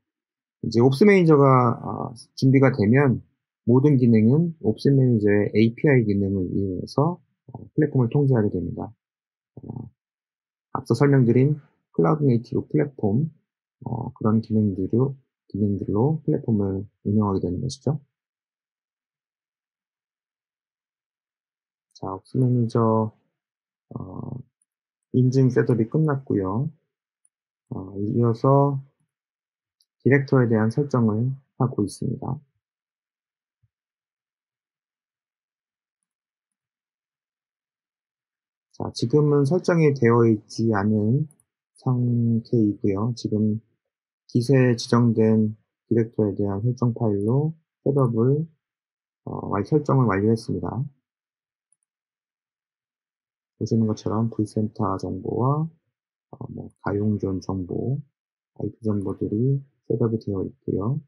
이제 옵스 매니저가 준비가 되면 모든 기능은 옵스 매니저의 API 기능을 이용해서 플랫폼을 통제하게 됩니다. 앞서 설명드린 클라우드 네이티브 플랫폼 그런 기능들로 플랫폼을 운영하게 되는 것이죠. 자, 옵스 매니저 인증 셋업이 끝났고요. 이어서 디렉터에 대한 설정을 하고 있습니다. 자, 지금은 설정이 되어 있지 않은 상태이고요. 지금 깃에 지정된 디렉터에 대한 설정 파일로 셋업을 설정을 완료했습니다. 보시는 것처럼 v센터 정보와 가용존 정보, IP 정보들이 셋업이 되어 있고요.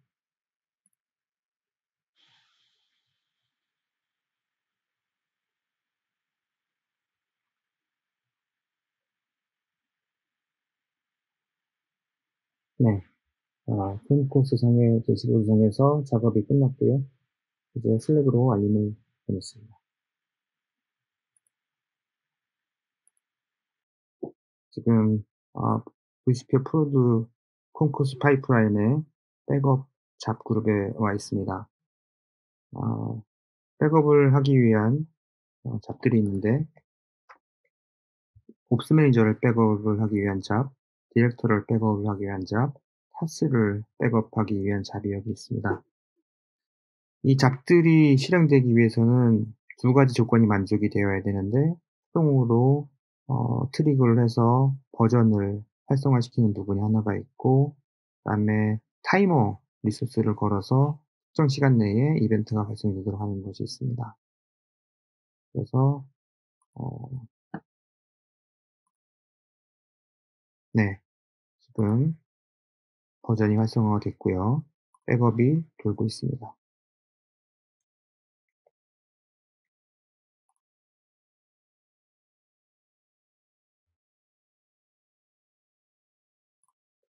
네, 폰 코스 상의 대시보드 상에서 작업이 끝났고요. 이제 슬랙으로 알림을 보냈습니다. 지금 vCPU 프로드 콘코스 파이프라인의 백업 잡 그룹에 와 있습니다. 백업을 하기 위한 잡들이 있는데 옵스 매니저를 백업을 하기 위한 잡, 디렉터를 백업을 하기 위한 잡, 타스를 백업하기 위한 잡이 여기 있습니다. 이 잡들이 실행되기 위해서는 두 가지 조건이 만족이 되어야 되는데 수동으로 트리거를 해서 버전을 활성화시키는 부분이 하나가 있고 그다음에 타이머 리소스를 걸어서 특정 시간 내에 이벤트가 발생되도록 하는 것이 있습니다. 그래서 어 네. 지금 버전이 활성화가 됐고요. 백업이 돌고 있습니다.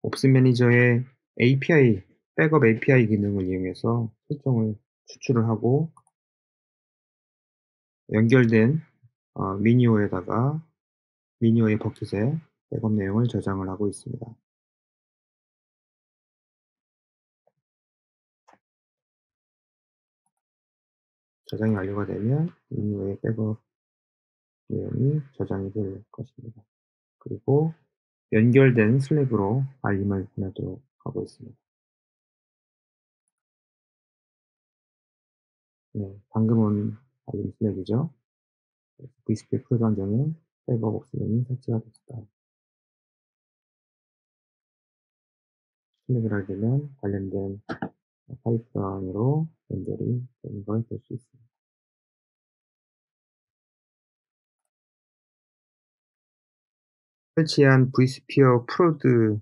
옵스 매니저의 API, 백업 API 기능을 이용해서 설정을 추출을 하고 연결된 미니오에다가 미니오의 버킷에 백업 내용을 저장을 하고 있습니다. 저장이 완료가 되면 미니오의 백업 내용이 저장이 될 것입니다. 그리고 연결된 슬랙으로 알림을 보내도록 하고 있습니다. 네, 방금 온 알림 슬랙이죠. vSphere 프로 환경에 백업 옵션이 설치가 됐다. 클릭을 하게 되면 관련된 파이프라인으로 연결이 되는 걸 볼 수 있습니다. 설치한 vSphere 프로드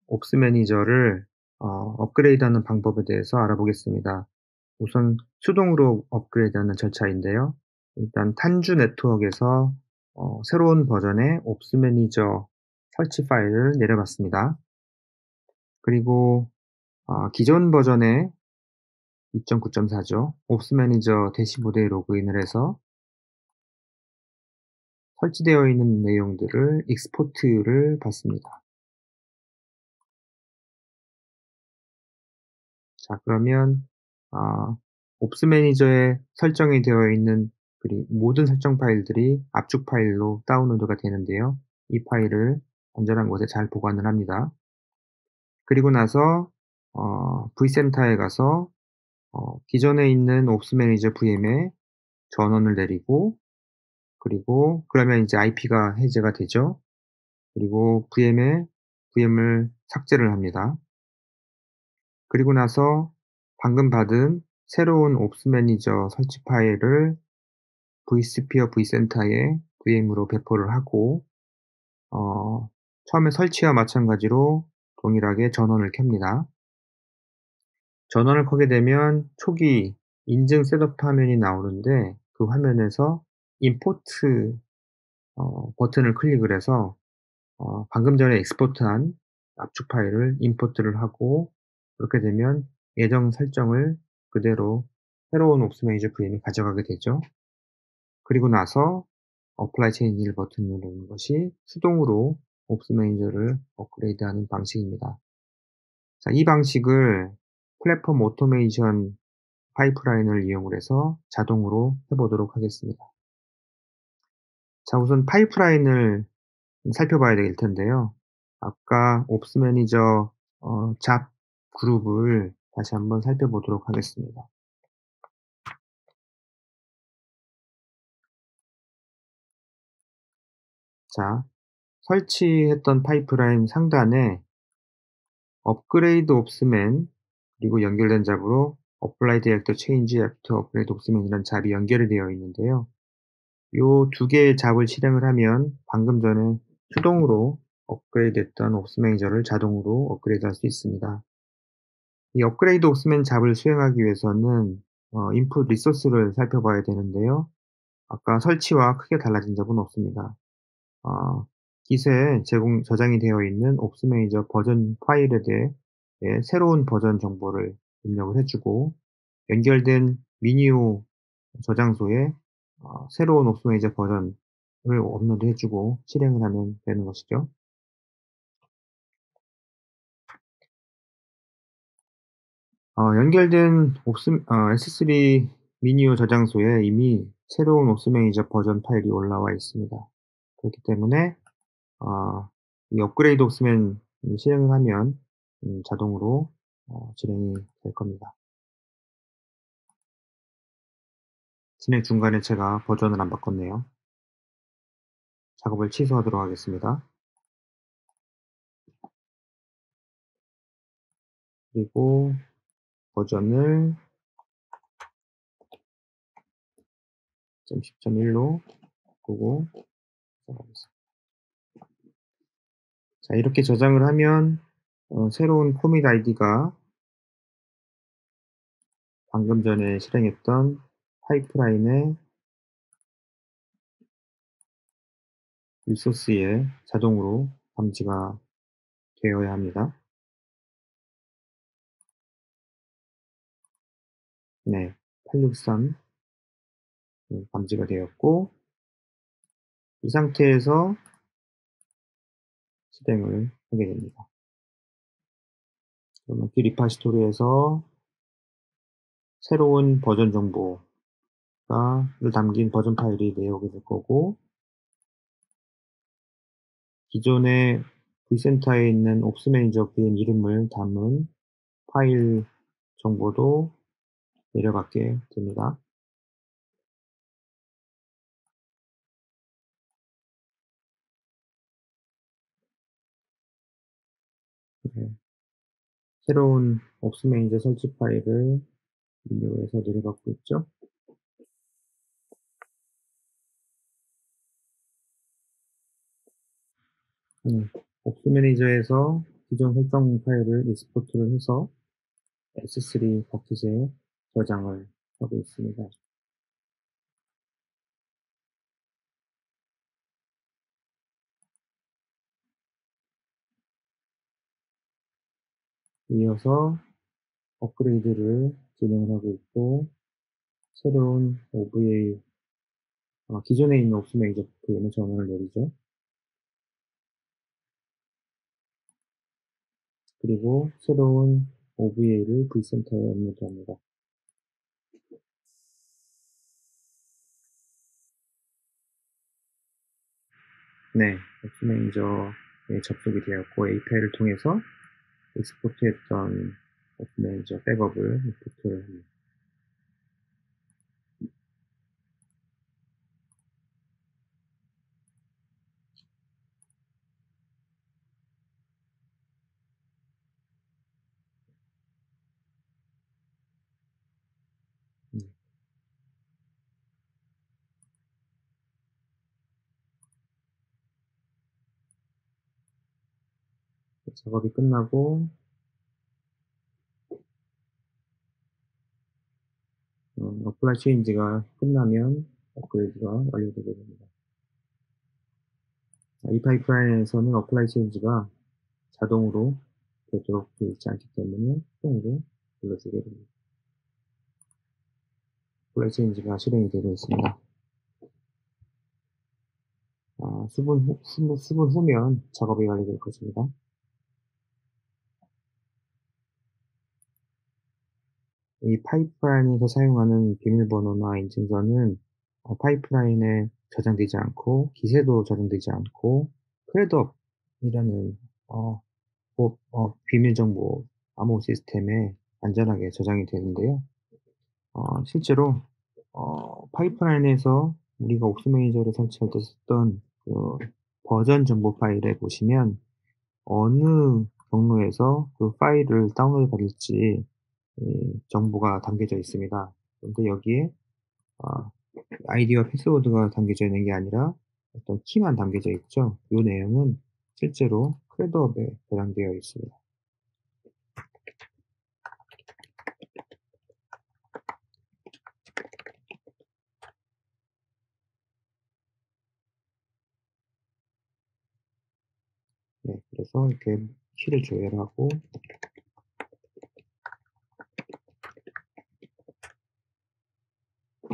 옵스 매니저를 업그레이드하는 방법에 대해서 알아보겠습니다. 우선 수동으로 업그레이드하는 절차인데요. 일단 탄주 네트워크에서 새로운 버전의 옵스 매니저 설치 파일을 내려봤습니다. 그리고 기존 버전의 2.9.4죠. 옵스 매니저 대시보드에 로그인을 해서 설치되어 있는 내용들을 익스포트를 받습니다. 자, 그러면 옵스 매니저에 설정이 되어 있는 모든 설정 파일들이 압축 파일로 다운로드가 되는데요. 이 파일을 안전한 곳에 잘 보관을 합니다. 그리고 나서 vCenter에 가서 기존에 있는 옵스 매니저 VM에 전원을 내리고 그리고 그러면 이제 IP가 해제가 되죠. 그리고 VM을 삭제를 합니다. 그리고 나서 방금 받은 새로운 옵스 매니저 설치 파일을 vSphere vCenter에 VM으로 배포를 하고 처음에 설치와 마찬가지로 동일하게 전원을 켭니다. 전원을 켜게 되면 초기 인증 셋업 화면이 나오는데 그 화면에서 임포트 버튼을 클릭을 해서 방금 전에 익스포트한 압축 파일을 임포트를 하고 그렇게 되면 예정 설정을 그대로 새로운 옵스 매니저 VM이 가져가게 되죠. 그리고 나서 어플라이 체인지 버튼을 누르는 것이 수동으로 옵스 매니저를 업그레이드하는 방식입니다. 자, 이 방식을 플랫폼 오토메이션 파이프라인을 이용을 해서 자동으로 해보도록 하겠습니다. 자, 우선 파이프라인을 살펴봐야 될 텐데요. 아까 옵스 매니저 잡 그룹을 다시 한번 살펴보도록 하겠습니다. 자, 설치했던 파이프라인 상단에 업그레이드 옵스맨 그리고 연결된 잡으로 apply director change after upgrade 옵스맨이라는 잡이 연결이 되어 있는데요. 요 두 개의 잡을 실행을 하면 방금 전에 수동으로 업그레이드 했던 옵스 매니저를 자동으로 업그레이드 할 수 있습니다. 이 업그레이드 옵스맨 잡을 수행하기 위해서는 인풋 리소스를 살펴봐야 되는데요. 아까 설치와 크게 달라진 점은 없습니다. 어, 기세에 저장이 되어 있는 옵스 매니저 버전 파일에 대해 새로운 버전 정보를 입력을 해주고 연결된 미니오 저장소에 새로운 옵스 매니저 버전을 업로드 해주고 실행을 하면 되는 것이죠. 연결된 S3 미니오 저장소에 이미 새로운 옵스 매니저 버전 파일이 올라와 있습니다. 그렇기 때문에 이 업그레이드 옵스맨 실행을 하면 자동으로 실행이 될 겁니다. 진행 중간에 제가 버전을 안 바꿨네요. 작업을 취소하도록 하겠습니다. 그리고 버전을 10.10.1로 바꾸고 저장하겠습니다. 자, 이렇게 저장을 하면 새로운 코밋 아이디가 방금 전에 실행했던 파이프라인의 리소스에 자동으로 감지가 되어야 합니다. 네, 863 감지가 되었고, 이 상태에서 실행을 하게 됩니다. 그러면 그 리파지토리에서 새로운 버전 정보를 담긴 버전 파일이 내려오게 될 거고, 기존의 vCenter에 있는 옵스 매니저 VM 이름을 담은 파일 정보도 내려가게 됩니다. 네, 새로운 옵스 매니저 설치 파일을 인용해서 내려가고 있죠. 옵스 매니저에서 기존 설정 파일을 익스포트를 해서 S3 버킷에 저장을 하고 있습니다. 이어서 업그레이드를 진행을 하고 있고, 새로운 OVA, 기존에 있는 옵스 매니저 VM의 전원을 내리죠. 그리고 새로운 OVA를 vCenter에 업로드합니다. 네, 옵스 매니저에 접속이 되었고, API를 통해서 익스포트했던 옵스 매니저 백업을 임포트를 합니다. 작업이 끝나고 어플라이 체인지가 끝나면 업그레이드가 완료되게 됩니다. 이 파이프라인에서는 어플라이 체인지가 자동으로 되도록 되어 있지 않기 때문에 수동으로 불러주게 됩니다. 어플라이 체인지가 실행이 되고 있습니다. 수분 후면 작업이 완료될 것입니다. 이 파이프라인에서 사용하는 비밀번호나 인증서는 파이프라인에 저장되지 않고 기세도 저장되지 않고 크레드업이라는 비밀정보 암호 시스템에 안전하게 저장이 되는데요. 실제로 파이프라인에서 우리가 옵스 매니저를 설치할 때 썼던 그 버전 정보 파일에 보시면 어느 경로에서 그 파일을 다운로드 받을지 정보가 담겨져 있습니다. 그런데 여기에 아이디와 패스워드가 담겨져 있는 게 아니라 어떤 키만 담겨져 있죠. 이 내용은 실제로 크레드업에 저장되어 있습니다. 네, 그래서 이렇게 키를 조회하고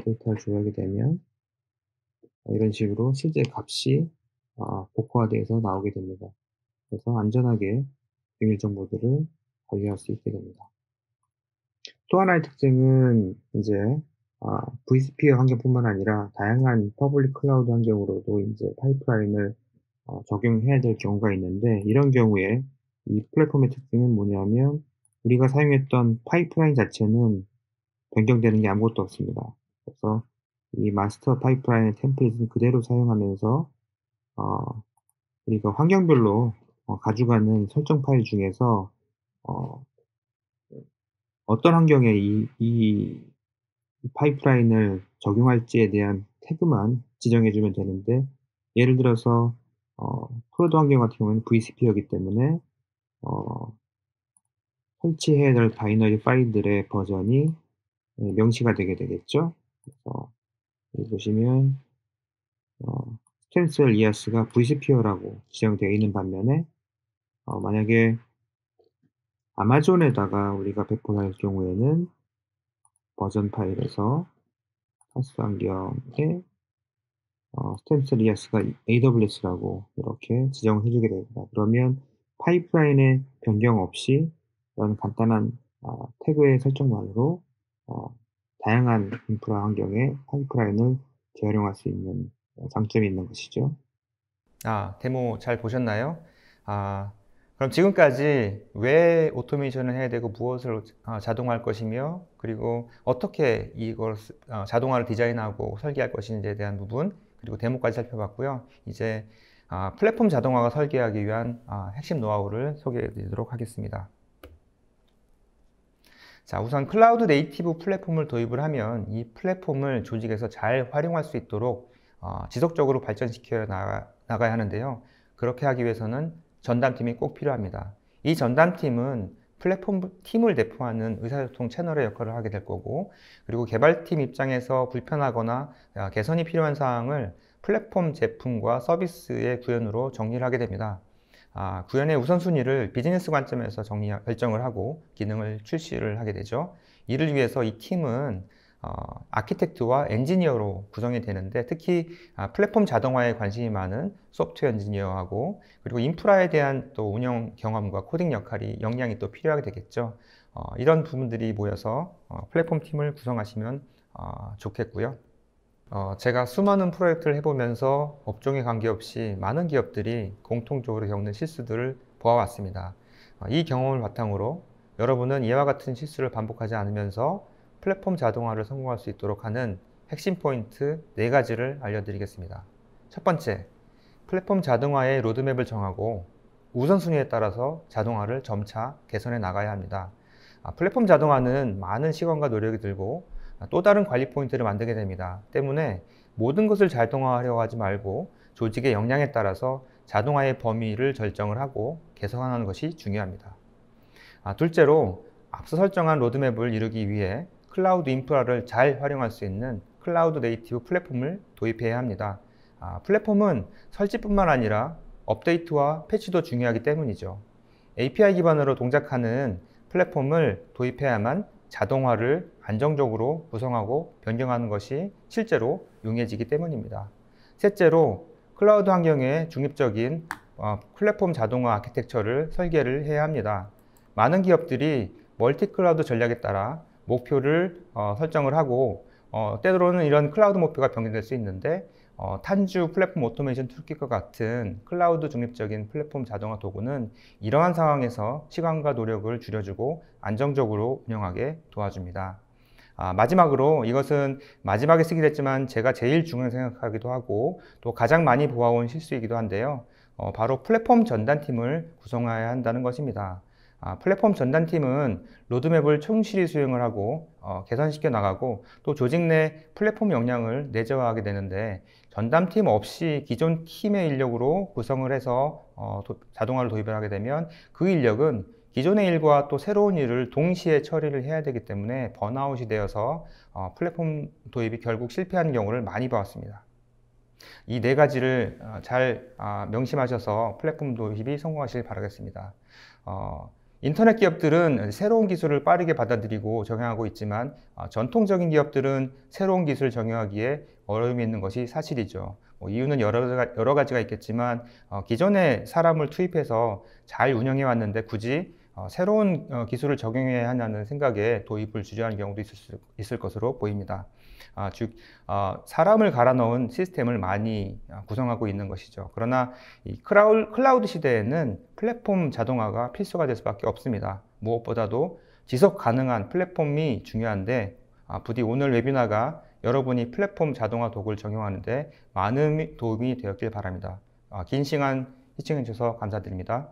데이터를 조회하게 되면 이런 식으로 실제 값이 복호화돼서 나오게 됩니다. 그래서 안전하게 비밀 정보들을 관리할 수 있게 됩니다. 또 하나의 특징은 이제 vSphere 환경뿐만 아니라 다양한 퍼블릭 클라우드 환경으로도 이제 파이프라인을 적용해야 될 경우가 있는데, 이런 경우에 이 플랫폼의 특징은 뭐냐면 우리가 사용했던 파이프라인 자체는 변경되는 게 아무것도 없습니다. 그래서 이 마스터 파이프라인의 템플릿은 그대로 사용하면서 우리가 환경별로 가져가는 설정 파일 중에서 어, 어떤 환경에 이 파이프라인을 적용할지에 대한 태그만 지정해주면 되는데, 예를 들어서 프로드 환경 같은 경우에는 VCP이기 때문에 어, 설치해야 될 바이너리 파일들의 버전이 명시가 되게 되겠죠. 그래서 여기 보시면 스템셀 이아스가 VCP어라고 지정되어 있는 반면에, 만약에 아마존에다가 우리가 배포할 경우에는 버전 파일에서 파스 환경에 스템셀 이아스가 AWS라고 이렇게 지정을 해주게 됩니다. 그러면 파이프라인의 변경 없이 이런 간단한 태그의 설정만으로 다양한 인프라 환경에 파이프라인을 재활용할 수 있는 장점이 있는 것이죠. 데모 잘 보셨나요? 그럼 지금까지 왜 오토메이션을 해야 되고 무엇을 자동화할 것이며, 그리고 어떻게 이걸 자동화를 디자인하고 설계할 것인지에 대한 부분, 그리고 데모까지 살펴봤고요. 이제 플랫폼 자동화가 설계하기 위한 핵심 노하우를 소개해 드리도록 하겠습니다. 자, 우선 클라우드 네이티브 플랫폼을 도입을 하면 이 플랫폼을 조직에서 잘 활용할 수 있도록 지속적으로 발전시켜 나가야 하는데요. 그렇게 하기 위해서는 전담팀이 꼭 필요합니다. 이 전담팀은 플랫폼 팀을 대표하는 의사소통 채널의 역할을 하게 될 거고, 그리고 개발팀 입장에서 불편하거나 개선이 필요한 사항을 플랫폼 제품과 서비스의 구현으로 정리를 하게 됩니다. 구현의 우선순위를 비즈니스 관점에서 결정을 하고 기능을 출시를 하게 되죠. 이를 위해서 이 팀은 아키텍트와 엔지니어로 구성이 되는데, 특히 플랫폼 자동화에 관심이 많은 소프트웨어 엔지니어하고, 그리고 인프라에 대한 또 운영 경험과 코딩 역량이 또 필요하게 되겠죠. 이런 부분들이 모여서 플랫폼 팀을 구성하시면 좋겠고요. 제가 수많은 프로젝트를 해보면서 업종에 관계없이 많은 기업들이 공통적으로 겪는 실수들을 보아왔습니다. 이 경험을 바탕으로 여러분은 이와 같은 실수를 반복하지 않으면서 플랫폼 자동화를 성공할 수 있도록 하는 핵심 포인트 4가지를 알려드리겠습니다. 첫 번째, 플랫폼 자동화의 로드맵을 정하고 우선순위에 따라서 자동화를 점차 개선해 나가야 합니다. 플랫폼 자동화는 많은 시간과 노력이 들고 또 다른 관리 포인트를 만들게 됩니다. 때문에 모든 것을 자동화하려고 하지 말고 조직의 역량에 따라서 자동화의 범위를 결정을 하고 개선하는 것이 중요합니다. 둘째로, 앞서 설정한 로드맵을 이루기 위해 클라우드 인프라를 잘 활용할 수 있는 클라우드 네이티브 플랫폼을 도입해야 합니다. 플랫폼은 설치뿐만 아니라 업데이트와 패치도 중요하기 때문이죠. API 기반으로 동작하는 플랫폼을 도입해야만 자동화를 안정적으로 구성하고 변경하는 것이 실제로 용이해지기 때문입니다. 셋째로, 클라우드 환경에 중립적인 플랫폼 자동화 아키텍처를 설계를 해야 합니다. 많은 기업들이 멀티 클라우드 전략에 따라 목표를 설정을 하고, 때로는 이런 클라우드 목표가 변경될 수 있는데, 탄주 플랫폼 오토메이션 툴kit과 같은 클라우드 중립적인 플랫폼 자동화 도구는 이러한 상황에서 시간과 노력을 줄여주고 안정적으로 운영하게 도와줍니다. 마지막으로, 이것은 마지막에 쓰기도 했지만 제가 제일 중요하게 생각하기도 하고 또 가장 많이 보아온 실수이기도 한데요. 바로 플랫폼 전담팀을 구성해야 한다는 것입니다. 플랫폼 전담팀은 로드맵을 충실히 수행을 하고 개선시켜 나가고, 또 조직 내 플랫폼 역량을 내재화하게 되는데, 전담팀 없이 기존 팀의 인력으로 구성을 해서 자동화를 도입을 하게 되면 그 인력은 기존의 일과 또 새로운 일을 동시에 처리를 해야 되기 때문에 번아웃이 되어서 플랫폼 도입이 결국 실패하는 경우를 많이 봐왔습니다. 이 4가지를 잘 명심하셔서 플랫폼 도입이 성공하시길 바라겠습니다. 인터넷 기업들은 새로운 기술을 빠르게 받아들이고 적용하고 있지만, 전통적인 기업들은 새로운 기술을 적용하기에 어려움이 있는 것이 사실이죠. 이유는 여러 가지가 있겠지만, 기존에 사람을 투입해서 잘 운영해 왔는데 굳이 새로운 기술을 적용해야 하냐는 생각에 도입을 주저하는 경우도 있을 것으로 보입니다. 즉 사람을 갈아 넣은 시스템을 많이 구성하고 있는 것이죠. 그러나 이 클라우드 시대에는 플랫폼 자동화가 필수가 될 수밖에 없습니다. 무엇보다도 지속 가능한 플랫폼이 중요한데, 부디 오늘 웨비나가 여러분이 플랫폼 자동화 도구를 적용하는데 많은 도움이 되었길 바랍니다. 긴 시간 시청해 주셔서 감사드립니다.